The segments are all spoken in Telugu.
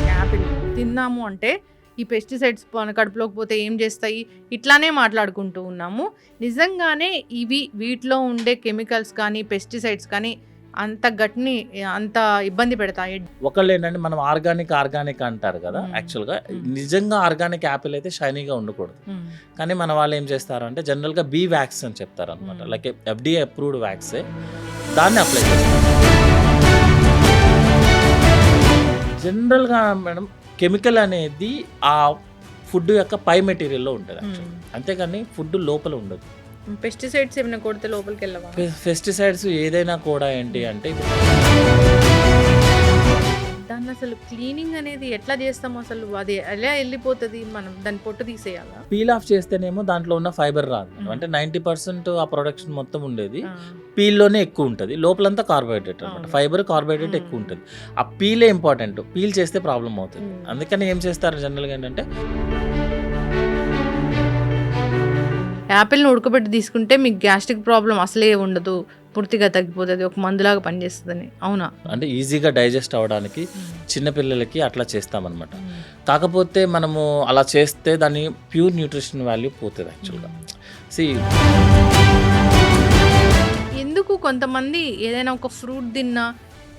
యాపిల్ తిన్నాము అంటే ఈ పెస్టిసైడ్స్ మన కడుపులోకి పోతే ఏం చేస్తాయి, ఇట్లానే మాట్లాడుకుంటూ ఉన్నాము. నిజంగానే వీటిలో ఉండే కెమికల్స్ కానీ పెస్టిసైడ్స్ కానీ అంత గట్ని అంత ఇబ్బంది పెడతాయి? ఒకళ్ళు ఏంటంటే మనం ఆర్గానిక్ అంటారు కదా, యాక్చువల్గా నిజంగా ఆర్గానిక్ యాపిల్ అయితే షైనీగా ఉండకూడదు. కానీ మన వాళ్ళు ఏం చేస్తారు అంటే జనరల్గా బీ వ్యాక్స్ అని చెప్తారు అనమాట, లైక్ FDA అప్రూవ్డ్ వ్యాక్సే, దాన్ని అప్లై చేస్తారు. జనరల్గా మేడం కెమికల్ అనేది ఆ ఫుడ్ యొక్క పై మెటీరియల్లో ఉంటుంది అంతేగాని ఫుడ్ లోపల ఉండదు. పెస్టిసైడ్స్ ఏమైనా కొడితే లోపలికి వెళ్ళవా? పెస్టిసైడ్స్ ఏదైనా కూడా ఏంటి అంటే దాన్ని అసలు క్లీనింగ్ అనేది ఎట్లా చేస్తాము, అసలు అది ఎలా వెళ్ళిపోతుంది, మనం దాన్ని పొట్టు తీసేయాలా? పీల్ ఆఫ్ చేస్తేనేమో దాంట్లో ఉన్న ఫైబర్ రాదు, అంటే 90% ఆ ప్రొడక్షన్ మొత్తం ఉండేది పీల్లోనే ఎక్కువ ఉంటుంది, లోపలంతా కార్బోహైడ్రేట్ అనమాట, ఫైబర్ కార్బోహైడ్రేట్ ఎక్కువ ఉంటుంది. ఆ పీలే ఇంపార్టెంట్, పీల్ చేస్తే ప్రాబ్లం అవుతుంది. అందుకని ఏం చేస్తారు జనరల్గా ఏంటంటే యాపిల్ని ఉడకబెట్టి తీసుకుంటే మీకు గ్యాస్ట్రిక్ ప్రాబ్లం అసలే ఉండదు, పూర్తిగా తగ్గిపోతుంది, ఒక మందులాగా పనిచేస్తుందని. అవునా? అంటే ఈజీగా డైజెస్ట్ అవ్వడానికి చిన్నపిల్లలకి అట్లా చేస్తామన్నమాట. కాకపోతే మనము అలా చేస్తే దాని ప్యూర్ న్యూట్రిషన్ వాల్యూ పోతుంది యాక్చువల్గా. ఎందుకు కొంతమంది ఏదైనా ఒక ఫ్రూట్ తిన్నా,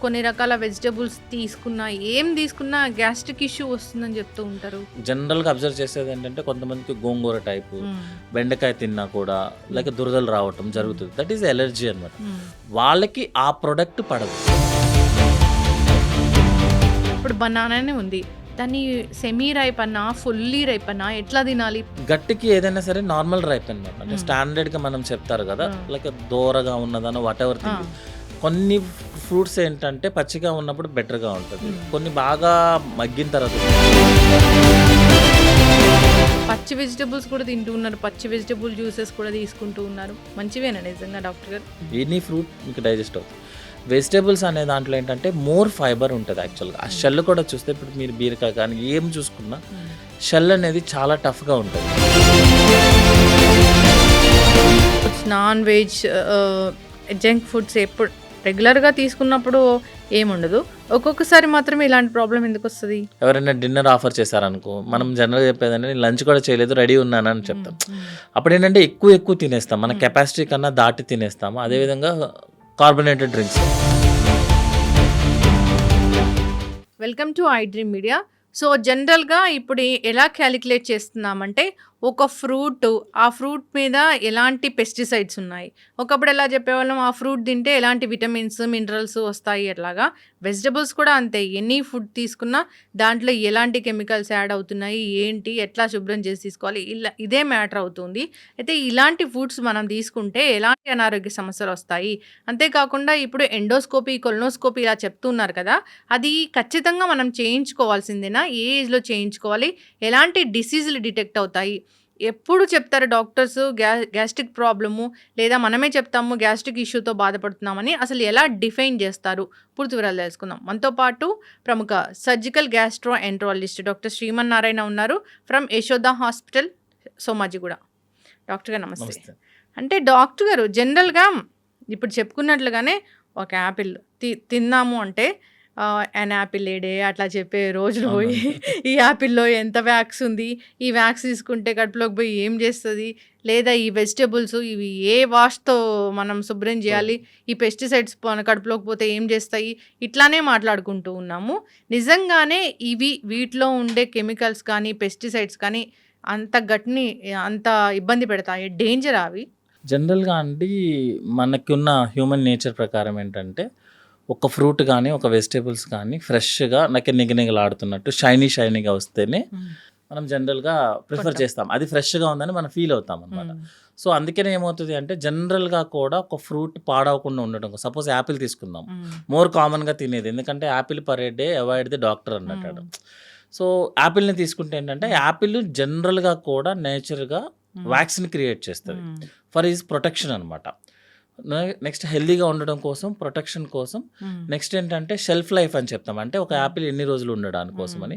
కొన్ని రకాల వెజిటబుల్స్ తీసుకున్నా, ఏం తీసుకున్నా గ్యాస్ట్రిక్ ఇష్యూ వస్తుందని చెప్తూ ఉంటారు. జనరల్గా అబ్జర్వ్ చేసేది ఏంటంటే కొంతమందికి గోంగూర టైపు, బెండకాయ తిన్నా కూడా లైక్ దురదలు రావటం జరుగుతుంది. దట్ ఈస్ ఎలర్జీ అనమాట. వాళ్ళకి ఆ ప్రొడక్ట్ పడదు. ఇప్పుడు బనానానే ఉంది, దాన్ని సెమీ రైప్ అన్నా ఫుల్లీ రైప్ అన్నా ఎట్లా తినాలి? గట్టికి ఏదైనా సరే నార్మల్ రైప్ అనమాట, అంటే స్టాండర్డ్గా మనం చెప్తారు కదా, లైక్ దూరగా ఉన్నదనో వాట్ ఎవర్ థింగ్. కొన్ని ఫ్రూట్స్ ఏంటంటే పచ్చిగా ఉన్నప్పుడు బెటర్గా ఉంటుంది, కొన్ని బాగా మగ్గిన తర్వాత. పచ్చి వెజిటబుల్స్ కూడా తింటూ ఉన్నారు, పచ్చి వెజిటబుల్ జ్యూసెస్ కూడా తీసుకుంటూ ఉన్నారు. మంచివేనా నిజంగా డాక్టర్ గారు? ఎనీ ఫ్రూట్ మీకు డైజెస్ట్ అవుతుంది. వెజిటేబుల్స్ అనే దాంట్లో ఏంటంటే మోర్ ఫైబర్ ఉంటుంది యాక్చువల్గా. ఆ షెల్ కూడా చూస్తే ఇప్పుడు మీరు బీరకాయ కానీ ఏం చూసుకున్నా షెల్ అనేది చాలా టఫ్గా ఉంటుంది. నాన్ వెజ్ జంక్ ఫుడ్స్ ఎప్పుడు రెగ్యులర్గా తీసుకున్నప్పుడు ఏముండదు, ఒక్కొక్కసారి మాత్రమే ఇలాంటి ప్రాబ్లం ఎందుకు వస్తుంది? ఎవరైనా డిన్నర్ ఆఫర్ చేశారనుకో, మనం జనరల్గా చెప్పేదంటే నేను లంచ్ కూడా చేయలేదు, రెడీ ఉన్నానని చెప్తాం. అప్పుడు ఏంటంటే ఎక్కువ తినేస్తాం, మన కెపాసిటీ కన్నా దాటి తినేస్తాము. అదేవిధంగా carbonated drinks. Welcome to I dream media. So జనరల్గా ఇప్పుడు ఎలా క్యాలిక్యులేట్ చేస్తున్నామంటే ఒక ఫ్రూట్, ఆ ఫ్రూట్ మీద ఎలాంటి పెస్టిసైడ్స్ ఉన్నాయి. ఒకప్పుడు ఎలా చెప్పేవాళ్ళం, ఆ ఫ్రూట్ తింటే ఎలాంటి విటమిన్స్ మినరల్స్ వస్తాయి. అట్లాగా వెజిటబుల్స్ కూడా అంతే, ఎనీ ఫుడ్ తీసుకున్నా దాంట్లో ఎలాంటి కెమికల్స్ యాడ్ అవుతున్నాయి, ఏంటి, ఎట్లా శుభ్రం చేసి తీసుకోవాలి, ఇదే మ్యాటర్ అవుతుంది. అయితే ఇలాంటి ఫుడ్స్ మనం తీసుకుంటే ఎలాంటి అనారోగ్య సమస్యలు వస్తాయి. అంతేకాకుండా ఇప్పుడు ఎండోస్కోపీ, కొలనోస్కోపీ ఇలా చెప్తున్నారు కదా, అది ఖచ్చితంగా మనం చేయించుకోవాల్సిందేనా? ఏ ఏజ్లో చేయించుకోవాలి? ఎలాంటి డిసీజులు డిటెక్ట్ అవుతాయి? ఎప్పుడు చెప్తారు డాక్టర్స్ గ్యాస్ట్రిక్ ప్రాబ్లము, లేదా మనమే చెప్తాము గ్యాస్ట్రిక్ ఇష్యూతో బాధపడుతున్నామని, అసలు ఎలా డిఫైన్ చేస్తారు? పూర్తి వివరాలు తెలుసుకుందాం. మనతో పాటు ప్రముఖ surgical gastroenterologist doctor Sreemannarayana ఉన్నారు, from Yashoda hospital, Somajiguda. Doctor గారు నమస్తే. అంటే డాక్టర్ గారు, జనరల్గా ఇప్పుడు చెప్పుకున్నట్లుగానే ఒక యాపిల్ తిన్నాము అంటే యాన్ యాపిల్ ఏ డే అట్లా చెప్పే రోజులు పోయి, ఈ యాపిల్లో ఎంత వ్యాక్స్ ఉంది, ఈ వ్యాక్స్ తీసుకుంటే కడుపులోకి పోయి ఏం చేస్తుంది, లేదా ఈ వెజిటబుల్స్ ఇవి ఏ వాష్తో మనం శుభ్రం చేయాలి, ఈ పెస్టిసైడ్స్ మన కడుపులోకి పోతే ఏం చేస్తాయి, ఇట్లానే మాట్లాడుకుంటూ ఉన్నాము. నిజంగానే వీటిలో ఉండే కెమికల్స్ కానీ పెస్టిసైడ్స్ కానీ అంత గట్ని అంత ఇబ్బంది పెడతాయి, డేంజర్ అవి? జనరల్గా అండి మనకున్న హ్యూమన్ నేచర్ ప్రకారం ఏంటంటే ఒక ఫ్రూట్ కానీ ఒక వెజిటేబుల్స్ కానీ ఫ్రెష్గా నిగనిగలాడుతున్నట్టు షైనీగా వస్తేనే మనం జనరల్గా ప్రిఫర్ చేస్తాం, అది ఫ్రెష్గా ఉందని మనం ఫీల్ అవుతాం అనమాట. సో అందుకనే ఏమవుతుంది అంటే జనరల్గా కూడా ఒక ఫ్రూట్ పాడవకుండా ఉండడం. సపోజ్ యాపిల్ తీసుకుందాం, మోర్ కామన్గా తినేది, ఎందుకంటే Apple per day avoid the doctor అన్నట్టు. సో యాపిల్ని తీసుకుంటే ఏంటంటే యాపిల్ జనరల్గా కూడా నేచర్గా వ్యాక్సిన్ క్రియేట్ చేస్తుంది ఫర్ ఈజ్ ప్రొటెక్షన్ అనమాట. నెక్స్ట్ హెల్దీగా ఉండడం కోసం, ప్రొటెక్షన్ కోసం. నెక్స్ట్ ఏంటంటే షెల్ఫ్ లైఫ్ అని చెప్తాం, అంటే ఒక యాపిల్ ఎన్ని రోజులు ఉండడానికి కోసం అని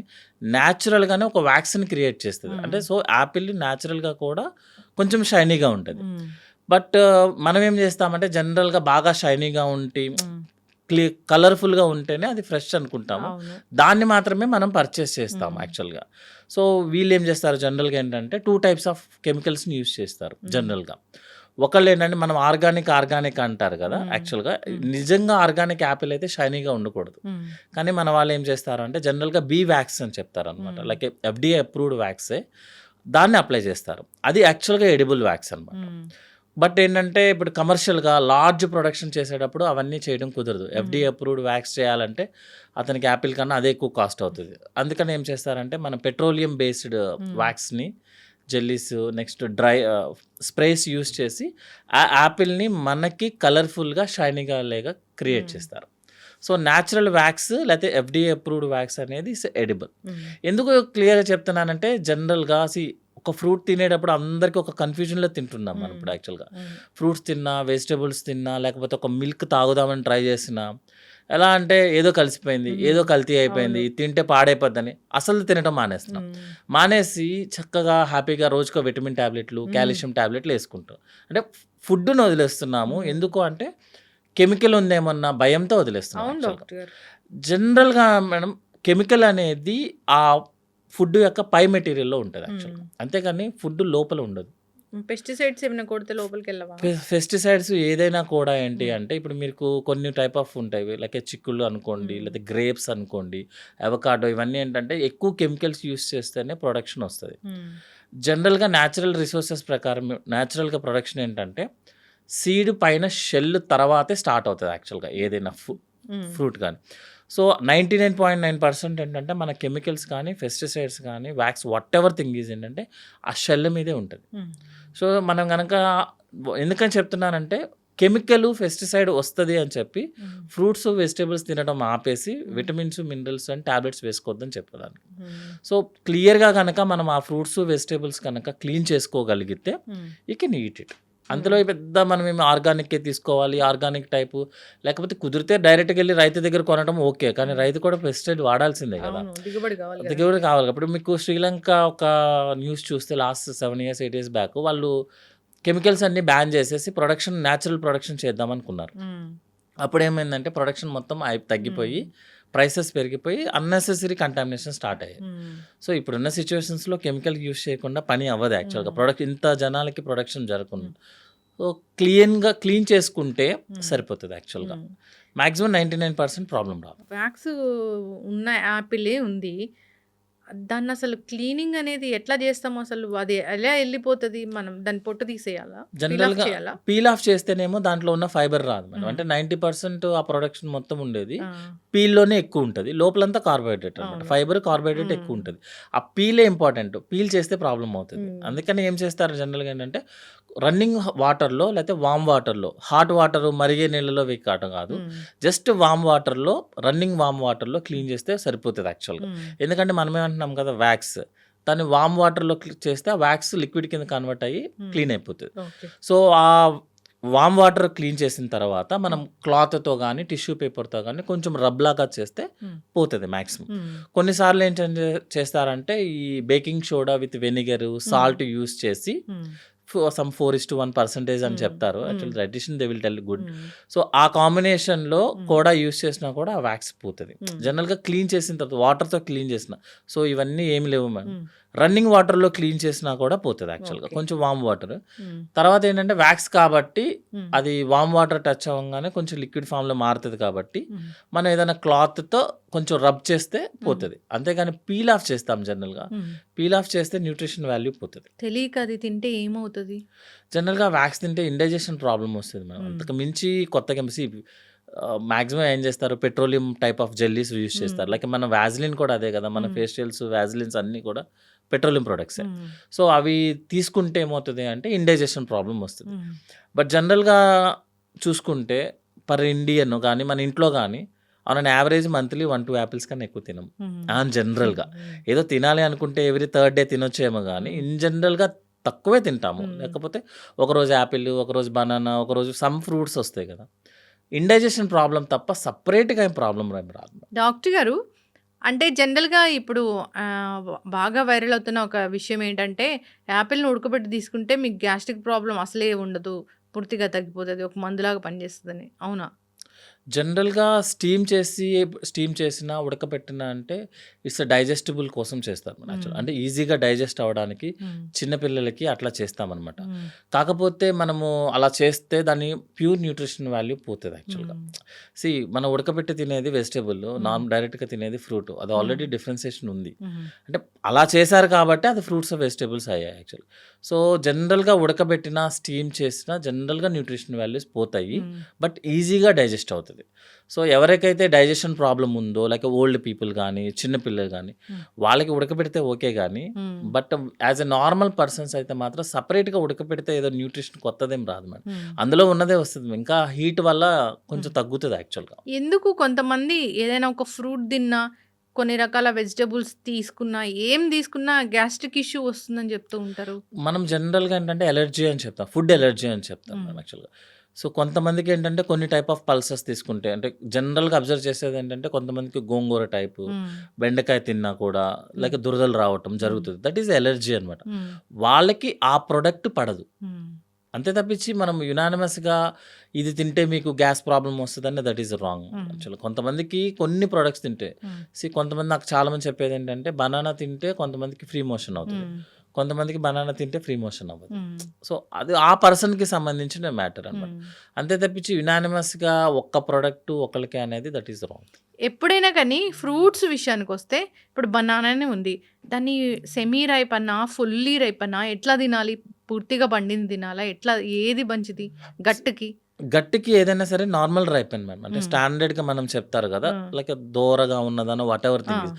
న్యాచురల్గానే ఒక వ్యాక్సిన్ క్రియేట్ చేస్తుంది. అంటే సో యాపిల్ న్యాచురల్గా కూడా కొంచెం షైనీగా ఉంటుంది. బట్ మనం ఏం చేస్తామంటే జనరల్‌గా బాగా షైనీగా ఉండి హ్మ్. కలర్‌ఫుల్‌గా ఉంటేనే అది ఫ్రెష్ అనుకుంటాము. అవును. దాన్ని మాత్రమే మనం పర్చేస్ చేస్తాం హ్మ్. యాక్చువల్‌గా. సో, వీళ్ళేం చేస్తారు జనరల్‌గా ఏంటంటే 2 టైప్స్ ఆఫ్ కెమికల్స్‌ని యూజ్ చేస్తారు హ్మ్. జనరల్‌గా. ఒకళ్ళేంటంటే మనం ఆర్గానిక్ అంటారు కదా! హ్మ్. యాక్చువల్‌గా హ్మ్. నిజంగా ఆర్గానిక్ యాపిల్ అయితే షైనీగా ఉండకూడదు. హ్మ్. కానీ మన వాళ్ళు ఏం చేస్తారంటే జనరల్‌గా బీ వాక్స్ అని చెప్తారనమాట. హ్మ్. లైక్ ఎఫ్‌డీఏ అప్రూవ్డ్ వాక్సే. దాన్ని అప్లై చేస్తారు. అది యాక్చువల్‌గా ఎడిబుల్ వాక్స్ అనమాట. హ్మ్. బట్ ఏంటంటే ఇప్పుడు కమర్షియల్‌గా లార్జ్ ప్రొడక్షన్ చేసేటప్పుడు అవన్నీ చేయడం కుదరదు. హ్మ్. ఎఫ్‌డీఏ అప్రూవ్డ్ వాక్స్ చేయాలంటే అతనికి యాపిల్ కన్నా అదే ఎక్కువ కాస్ట్ అవుతది. అందుకని ఏం చేస్తారంటే మనం పెట్రోలియం బేస్డ్ హ్మ్. వాక్స్‌ని, జెల్లీస్ నెక్స్ట్ స్ప్రేస్ యూజ్ చేసి ఆ యాపిల్‌ని మనకి కలర్‌ఫుల్‌గా, షైనీగా లేగా క్రియేట్ హ్మ్. చేస్తారు. సో, నేచురల్ వాక్స్ లేతే ఎఫ్‌డీఏ అప్రూవ్డ్ వాక్స్ అనేది ఇస్ ఎడిబుల్. హ్మ్. ఎందుకు క్లియర్‌గా చెప్తున్నానంటే జనరల్‌గా ఒక ఫ్రూట్ తినేటప్పుడు అందరికి ఒక కన్‌ఫ్యూజన్‌లో తింటున్నాం మనం హ్మ్. ఇప్పుడు యాక్చువల్‌గా. అవును. ఫ్రూట్స్ తిన్నా, వెజిటబుల్స్ తిన్నా, లేకపోతే ఒక మిల్క్ తాగుదామని ట్రై చేసినా, ఎలా అంటే ఏదో కలిసిపోయింది, ఏదో హ్మ్. కల్తీ అయిపోయింది, అవును. ఇది తింటే పాడైపోద్దని అసలు తినటం మానేస్తున్నాం. హ్మ్. మానేసి చక్కగా హ్యాపీగా రోజుకో విటమిన్ టాబ్లెట్లు, హ్మ్. కాల్షియం టాబ్లెట్లు యేసుకుంటాం. అంటే ఫుడ్‌ని వదిలేస్తున్నాము. హ్మ్. ఎందుకు అంటే కెమికల్ ఉందేమన్న భయంతో వదిలేస్తున్నాం అవును యాక్చువల్‌గా. డాక్టర్ గారు. జనరల్‌గా మేడం కెమికల్ అనేది ఆ ఫుడ్ యొక్క పై మెటీరియల్‌లో ఉంటది హ్మ్. యాక్చువల్‌గా. అంతేగాని ఫుడ్ లోపల ఉండదు. పెస్టిసైడ్స్ ఏమైనా కొడితే లోపలికెళ్ళవా? పెస్టిసైడ్స్ ఏదైనా కూడా ఏంటి హ్మ్. అంటే ఇప్పుడు మీకు కొన్ని టైప్ ఆఫ్ ఉంటాయి. లైక్ చిక్కుళ్ళు అనుకోండి, హ్మ్. లేతే గ్రేప్స్ అనుకోండి, అవకాడో ఇవన్నీ ఏంటంటే ఎక్కువ కెమికల్స్ యూజ్ చేస్తేనే ప్రొడక్షన్ వస్తది. హ్మ్. జనరల్‌గా న్యాచురల్ రిసోర్సెస్ ప్రకారం న్యాచురల్‌గా ప్రొడక్షన్ ఏంటంటే సీడ్ పైన షెల్ తర్వాతే స్టార్ట్ అవుతది యాక్చువల్‌గా ఏదైనా హ్మ్. ఫ్రూట్ గాని. సో, 99.9% ఏంటంటే మన కెమికల్స్ కానీ, పెస్టిసైడ్స్ కానీ, వాక్స్ వాటెవర్ థింగ్ ఈజ్ ఏంటంటే ఆ షెల్ మీదే ఉంటది. హ్మ్. సో, మనం గనక ఎందుకని చెప్తున్నానంటే కెమికల్, పెస్టిసైడ్ వస్తది అని చెప్పి హ్మ్. ఫ్రూట్స్, వెజిటబుల్స్ తినడం ఆపేసి హ్మ్. విటమిన్స్, మినరల్స్ అండ్ టాబ్లెట్స్ వేసుకోవద్దని చెప్పేదాన్ని. హ్మ్. సో, క్లియర్‌గా గనక మనం ఆ ఫ్రూట్స్, వెజిటబుల్స్ కనుక క్లీన్ చేసుకోగలిగితే హ్మ్. You can eat it. అందులో హ్మ్. పెద్ద మనమేమి ఆర్గానిక్కే తీసుకోవాలి, ఆర్గానిక్ టైపు లేకపోతే కుదిరితే డైరెక్ట్‌గెళ్లి రైతు దగ్గర కొనడం ఓకే. కానీ హ్మ్. రైతు కూడా పెస్టిసైడ్ వాడాల్సిందే గదా! అవును. దిగుబడి గావాలి గదా! దిగుబడి కావాలి. ఇప్పుడు మీకు శ్రీలంక ఒక న్యూస్ చూస్తే లాస్ట్ 7 ఇయర్స్, 8 ఇయర్స్ బ్యాక్ వాళ్ళు కెమికల్స్ అన్నీ బ్యాన్ చేసేసి నేచురల్ ప్రొడక్షన్ చేద్దామనుకున్నారు. హ్మ్. అప్పుడేమైందంటే ప్రొడక్షన్ మొత్తం తగ్గిపోయి, హ్మ్. ప్రైసెస్ పెరిగిపోయి అన్నెసెసరీ కంటామినేషన్ స్టార్ట్ అయ్యాయి. హ్మ్. సో, ఇప్పుడున్న సిట్యుయేషన్స్‌లో కెమికల్ యూజ్ చేయకుండా పని అవ్వదు యాక్చువల్‌గా. హ్మ్. ఇంత జనాలకి ప్రొడక్షన్ జరగకుండా. హ్మ్. సో, క్లీన్ చేసుకుంటే హ్మ్. సరిపోతది యాక్చువల్‌గా. హ్మ్. మాక్సిమం 99% ప్రాబ్లమ్ రాదు. వ్యాక్స్ ఉన్న యాపిలే ఉంది. దాన్నసలు క్లీనింగ్ అనేది ఎట్లా జేస్తాము అసలు? అది ఎలా ఎళ్ళిపోతది? మనం దాని పొట్టు తీసేయాలా? పీల్ ఆఫ్ జనరల్‌గా చేయాలా? పీల్ ఆఫ్ చేస్తేనేమో దాంట్లో ఉన్న ఫైబర్ రాదు మేడం. హ్మ్. అంటే 90% ఆ ప్రొడక్షన్ మొత్తం ఉండేది ఆ! పీల్‌లోనే ఎక్కువుంటది. లోపలంతా కార్బోహైడ్రేట్ అనమాట. అవును. ఫైబర్, కార్బోహైడ్రేట్ హ్మ్. ఎక్కువుంటది. ఆ పీలే ఇంపార్టెంట్. పీల్ చేస్తే ప్రాబ్లమ్ అవుతది. హ్మ్. అందుకని ఏం చేస్తారు జనరల్‌గా ఏంటంటే రన్నింగ్ వాటర్‌లో లేకపోతే వార్మ్ వాటర్‌లో హాట్ వాటర్ మరిగే నీళ్ళలో కాదు. హ్మ్. జస్ట్ రన్నింగ్ వార్మ్ వాటర్‌లో క్లీన్ చేస్తే సరిపోతది యాక్చువల్‌గా. హ్మ్. ఎందుకంటే మనమేమంటున్నాం కదా! వాక్స్. దాన్ని వార్మ్ వాటర్‌లో చేస్తే ఆ వాక్స్ లిక్విడ్ కింద కన్వర్ట్ అయ్యి హ్మ్. క్లీన్ అయిపోతది. ఓకే. సో, ఆ వార్మ్ వాటర్ క్లీన్ చేసిన తర్వాత మనం క్లాత్‌తో గానీ, టిష్యూ పేపర్‌తో గానీ కొంచెం రబ్‌లాగా చేస్తే హ్మ్. పోతది మాక్సిమం. హ్మ్. కొన్నిసార్లు ఏంటంటే చేస్తారంటే ఈ బేకింగ్ సోడా విత్ వెనిగరు, హ్మ్. సాల్ట్ యూజ్ చేసి హ్మ్. సమ్ 4:1% అని హ్మ్. చెప్తారు. హ్మ్. Actually dietitian they will tell good. హ్మ్. సో, ఆ కాంబినేషన్‌లో హ్మ్. కూడా యూజ్ చేసినా కూడా ఆ వాక్స్ పోతది. హ్మ్. జనరల్‌గా క్లీన్ చేసిన తర్వాత వాటర్‌తో క్లీన్ చేసిన. సో, ఇవన్నీ ఏమి లేవు మేడం. హ్మ్. రన్నింగ్ వాటర్‌లో క్లీన్ చేసినా కూడా పోతది యాక్చువల్‌గా. ఓకే. కొంచెం వార్మ్ వాటర్. హ్మ్. తర్వాత ఏంటంటే వాక్స్ కాబట్టి హ్మ్. అది వార్మ్ వాటర్ టచ్ అవ్వంగానే కొంచెం లిక్విడ్ ఫార్మ్‌లో మారుతది కాబట్టి హ్మ్. మనం ఏదైనా క్లాత్‌తో కొంచెం రబ్ చేస్తే హ్మ్. పోతది. అంతేగాని పీల్ ఆఫ్ చేస్తాం జనరల్‌గా. హ్మ్. పీల్ ఆఫ్ చేస్తే న్యూట్రిషన్ వాల్యూ పోతది. తెలీక అది తింటే ఏమవుతది? జనరల్‌గా వాక్స్ తింటే ఇండైజెషన్ ప్రాబ్లమ్ వస్తది మేడం. హ్మ్. అంతకు మించి కొత్తగా మాక్సిమం ఏం చేస్తారు petroleum type of jellies use చేస్తారు. హ్మ్. లైక్ మన వాజిలిన్ కూడా అదే కదా! మన హ్మ్. ఫేషియల్స్, వాజిలిన్స్ అన్నీ కూడా పెట్రోలియం ప్రొడక్ట్సే. హ్మ్. సో, అవి తీసుకుంటే ఏమవుతది అంటే ఇండైజెషన్ ప్రాబ్లమ్ వస్తది. హ్మ్. బట్ జనరల్‌గా చూసుకుంటే పర్ ఇండియన్ గాని, మన ఇంట్లో గాని on an average monthly 1, 2 apples కన్నా ఎక్కువ తినం. హ్మ్. జనరల్‌గా. హ్మ్. ఏదో తినాలి అనుకుంటే ఎవ్రీ థర్డ్ డే తినొచ్చేమో గానీ, హ్మ్. ఇన్ జనరల్‌గా తక్కువే తింటాము. హ్మ్. లేకపోతే ఒకరోజు యాపిల్, ఒకరోజు బనానా, ఒకరోజు సమ్ ఫ్రూట్స్ ఒస్తాయి కదా! ఇండైజెషన్ ప్రాబ్లమ్ తప్ప సెపరేట్‌గా ఏం ప్రాబ్లమ్ రాదు. డాక్టర్ గారు అంటే జనరల్‌గా ఇప్పుడు బాగా వైరల్ అవుతున్న ఒక విషయం ఏంటంటే, యాపిల్‌ని ఉడకబెట్టి తీసుకుంటే మీకు గ్యాస్ట్రిక్ ప్రాబ్లమ్ అసలే ఉండదు. పూర్తిగా తగ్గిపోతది. ఒక మందులాగా పనిచేస్తదని. అవునా? జనరల్‌గా స్టీమ్ చేసినా, ఉడకపెట్టినా అంటే ఇట్స్ డైజెస్టిబుల్ కోసం చేస్తారు మన యాక్చువల్. హ్మ్. అంటే ఈజీగా డైజెస్ట్ అవ్వడానికి హ్మ్. చిన్న పిల్లలకి అట్లా చేస్తామనమాట. హ్మ్. కాకపోతే మనము అలా చేస్తే దాని ప్యూర్ న్యూట్రిషన్ వాల్యూ పోతది యాక్చువల్‌గా. హ్మ్. మనం ఉడకబెట్టి తినేది వెజిటబుల్, హ్మ్. డైరెక్ట్‌గా తినేది ఫ్రూట్. అది హ్మ్. ఆల్రెడీ డిఫరెన్షియేషన్ ఉంది. హుహు. అంటే అలా చేశారు కాబట్టి అది ఫ్రూట్స్, వెజిటబుల్స్ అయ్యాయి యాక్చువల్లీ. సో, జనరల్‌గా ఉడకబెట్టినా, స్టీమ్ చేసినా జనరల్‌గా న్యూట్రిషన్ వాల్యూస్ పోతాయి. హ్మ్. బట్ ఈజీగా డైజెస్ట్ అవుతది. సో, ఎవరికైతే డైజెషన్ ప్రాబ్లమ్ ఉందో లైక్ ఓల్డ్ పీపుల్ గానీ, చిన్న పిల్లలు గానీ, హ్మ్. వాళ్ళకి ఉడకబెడితే ఓకే గానీ, హ్మ్. But as a normal persons అయితే మాత్రం సెపరేట్‌గా ఉడకబెడితే ఏదో న్యూట్రిషన్ కొత్తదేం రాదు మేడం. హ్మ్. అందులో ఉన్నదే వస్తది. ఇంకా హీట్ వల్ల కొంచెం హ్మ్. తగ్గుతది యాక్చువల్‌గా. ఎందుకు కొంతమంది ఏదైనా ఒక ఫ్రూట్ తిన్నా, కొన్ని రకాల వెజిటబుల్స్ తీసుకున్నా, ఏం తీసుకున్నా గ్యాస్ట్రిక్ ఇష్యూ వస్తుందని చెప్తూ ఉంటారు. మనం జనరల్‌గా ఏంటంటే ఎలర్జీ అని చెప్తాం. ఫుడ్ హ్మ్. ఎలర్జీ అని చెప్తాం హ్మ్. మేము యాక్చువల్‌గా. సో, కొంతమందికేంటంటే కొన్ని టైప్ ఆఫ్ పల్సెస్ తీసుకుంటే అంటే జనరల్‌గా అబ్జర్వ్ చేసేదేంటంటే కొంతమందికి గోంగూర టైపు, హ్మ్. బెండకాయ తిన్నా కూడా హ్మ్. లైక్ దురదలు రావటం హ్మ్. జరుగుతది. దట్ ఈస్ ఎలర్జీ అనమాట. హ్మ్. వాళ్ళకి ఆ ప్రొడక్ట్ పడదు. హ్మ్. అంతే తప్పించి మనం యునానిమస్‌గా ఇది తింటే మీకు గ్యాస్ ప్రాబ్లమ్ వస్తదంటే దట్ ఈస్ రాంగ్ హ్మ్. యాక్చువల్‌గా. కొంతమందికి కొన్ని ప్రొడక్ట్స్ తింటే హ్మ్. కొంతమంది నాకు చాలామంది చెప్పేదేంటంటే బనానా తింటే కొంతమందికి ఫ్రీ మోషన్ అవుతది. హ్మ్. కొంతమందికి బనానా తింటే ఫ్రీ మోషన్ అవ్వదు. హ్మ్. సో, అది ఆ పర్సన్‌కి సంబంధించిన మ్యాటర్ అనమాట. హ్మ్. అంతే తప్పించి యునానిమస్‌గా ఒక్క ప్రొడక్ట్ ఒకళ్ళకే అనేది దట్ ఈస్ రాంగ్. ఎప్పుడైనా కానీ ఫ్రూట్స్ విషయానికొస్తే ఇప్పుడు బనానానే ఉంది. దాన్ని సెమీ రైప్ అన్నా, ఫుల్లీ రైప్ అన్నా ఎట్లా తినాలి? పూర్తిగా పండింది తినాలా? ఎట్లా ఏది మంచిది గట్టుకి? గట్టికి ఏదైనా సరే నార్మల్ రైపెన్ మ్యామ్. అంటే హ్మ్. స్టాండర్డ్‌గా మనం చెప్తారు గదా! ఆ! లైక్ దోరగా ఉన్నదనో వాటెవర్ ఆ! Thing is.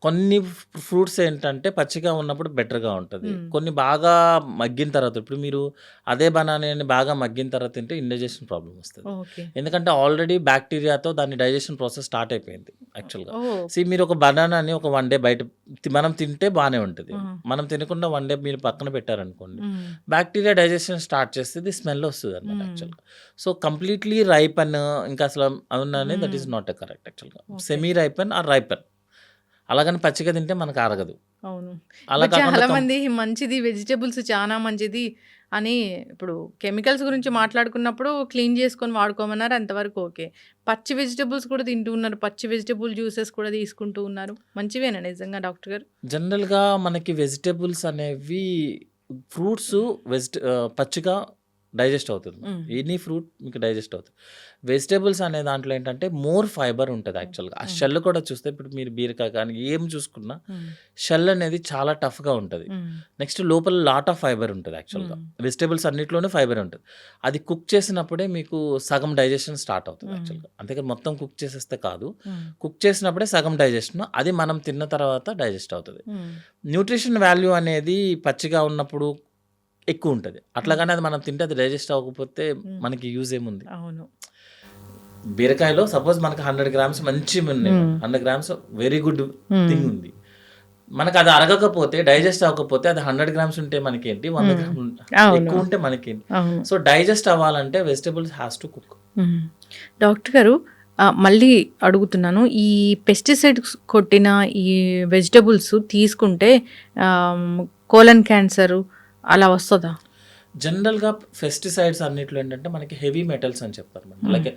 కొన్ని ఫ్రూట్స్ ఏంటంటే పచ్చిగా ఉన్నప్పుడు బెటర్‌గా ఉంటది. హ్మ్. కొన్ని బాగా మగ్గిన తర్వాత ఇప్పుడు మీరు అదే బనానాని బాగా మగ్గిన తర్వాత తింటే ఇండైజెషన్ ప్రాబ్లమ్ వస్తది. ఓకే. ఎందుకంటే ఆల్రెడీ బ్యాక్టీరియాతో దాని డైజెషన్ ప్రాసెస్ స్టార్ట్ అయిపోయింది యాక్చువల్‌గా. ఓహ్! మీరు ఒక బనానాని ఒక 1 డే బయట మనం తింటే బానే ఉంటది. ఆహా! మనం తినకుండా 1 డే మీరు పక్కన పెట్టారనుకోండి, హ్మ్. బాక్టీరియా డైజెషన్ స్టార్ట్ చేస్తది. స్మెల్ వస్తదనమాట హ్మ్. యాక్చువల్‌గా. సో, కంప్లీట్‌లీ రైపెన్ ఇంకా అసలు అవునని that hmm. Is not a correct యాక్చువల్‌గా. Okay. Semi ripen or ripen. అలాగని పచ్చిగా తింటే మనకు అరగదు. అవును. అలా ఇప్పుడు కాకుండా చాలామంది మంచిది వెజిటబుల్స్ చానా మంచిది అని ఇప్పుడు కెమికల్స్ గురించి మాట్లాడుకున్నప్పుడు క్లీన్ చేసుకొని వాడుకోమన్నారు అంతవరకు ఓకే. పచ్చి వెజిటబుల్స్ కూడా తింటూ ఉన్నారు. పచ్చి వెజిటబుల్ జ్యూసెస్ కూడా తీసుకుంటూ ఉన్నారు. మంచివేనా నిజంగా డాక్టర్ గారు? జనరల్‌గా మనకి వెజిటబుల్స్ అనేవి ఫ్రూట్స్ పచ్చిగా డైజెస్ట్ అవుతది. హ్మ్. ఎనీ ఫ్రూట్ మీకు డైజెస్ట్ అవుతది. వెజిటబుల్స్ అనే దాంట్లో ఏంటంటే మోర్ ఫైబర్ ఉంటది హ్మ్. యాక్చువల్‌గా. ఆ హ్మ్. షెల్ కూడా చూస్తే ఇప్పుడు మీరు బీరకాయ కానీ ఏం చూసుకున్నా హ్మ్. షెల్ అనేది చాలా టఫ్‌గా ఉంటది. హ్మ్. నెక్స్ట్ లోపల లాట్ ఆఫ్ ఫైబర్ ఉంటది యాక్చువల్‌గా. హ్మ్. వెజిటబుల్స్ అన్నిట్లోనూ ఫైబర్ ఉంటది. అది కుక్ చేసినప్పుడే మీకు సగం డైజెషన్ స్టార్ట్ అవుతది హ్మ్. యాక్చువల్‌గా. అంతేగాని మొత్తం కుక్ చేసేస్తే కాదు. హ్మ్. కుక్ చేసినప్పుడే సగం డైజెషన్. అది మనం తిన్న తర్వాత డైజెస్ట్ అవుతది. హ్మ్. న్యూట్రిషన్ వాల్యూ అనేది పచ్చిగా ఉన్నప్పుడు ఎక్కువుంటది. హ్మ్. అట్లాగని అది మనం తింటే అది డైజెస్ట్ అవ్వకపోతే హ్మ్. మనకి యూజ్ ఏముంది? అవును. బీరకాయలో సపోజ్ మనకు 100 గ్రామ్స్ మంచివున్నాయి. హ్మ్. 100 గ్రామ్స్ వెరీ గుడ్ హ్మ్. థింగ్ ఉంది. మనకది అరగకపోతే, డైజెస్ట్ అవ్వకపోతే అది 100 గ్రామ్స్ ఉంటే మనకేంటి? 100 హ్మ్. గ్రాములు అవును. ఎక్కువుంటే మనకేంటి? అవును. సో, డైజెస్ట్ అవ్వాలంటే వెజిటబుల్స్ హాస్ టు కుక్. హ్మ్. డాక్టర్ గారు మళ్ళీ అడుగుతున్నాను. ఈ పెస్టిసైడ్స్ కొట్టిన ఈ వెజిటబుల్స్ తీసుకుంటే ఆహ్, కోలన్ క్యాన్సరు అలా వస్తదా? జనరల్‌గా పెస్టిసైడ్స్ అన్నిట్లో ఏంటంటే మనకి హెవీ మెటల్స్ అని చెప్తారు మనకి. హ్మ్. లైక్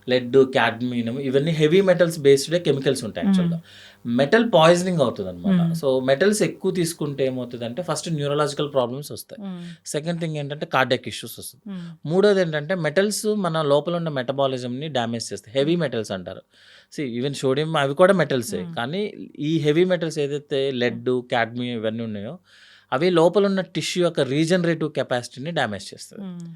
లెడ్, కాడ్మియం ఇవన్నీ హెవీ మెటల్స్ బేస్డే కెమికల్స్ ఉంటాయి హ్మ్. యాక్చువల్‌గా. మెటల్ పాయిజనింగ్ అవుతదనమాట. హ్మ్. సో, మెటల్స్ ఎక్కువ తీసుకుంటే ఏమవుతదంటే ఫస్ట్ న్యూరలాజికల్ ప్రాబ్లమ్స్ వస్తాయి. హ్మ్. సెకండ్ థింగ్ ఏంటంటే కార్డియాక్ ఇష్యూస్ వస్తది. హ్మ్. మూడోదేంటంటే మెటల్స్ మన లోపల ఉన్న మెటబాలిజంని డ్యామేజ్ చేస్తాయి. హెవీ మెటల్స్ అంటారు. ఈవెన్ సోడియం అవి కూడా మెటల్సే. హ్మ్. కానీ ఈ హెవీ మెటల్స్ ఏదైతే హ్మ్. లెడ్, కాడ్మియం ఇవన్నీ ఉన్నాయో అవి లోపలున్న టిష్యూ యొక్క రీజనరేటివ్ కెపాసిటీని డ్యామేజ్ చేస్తది. హ్మ్.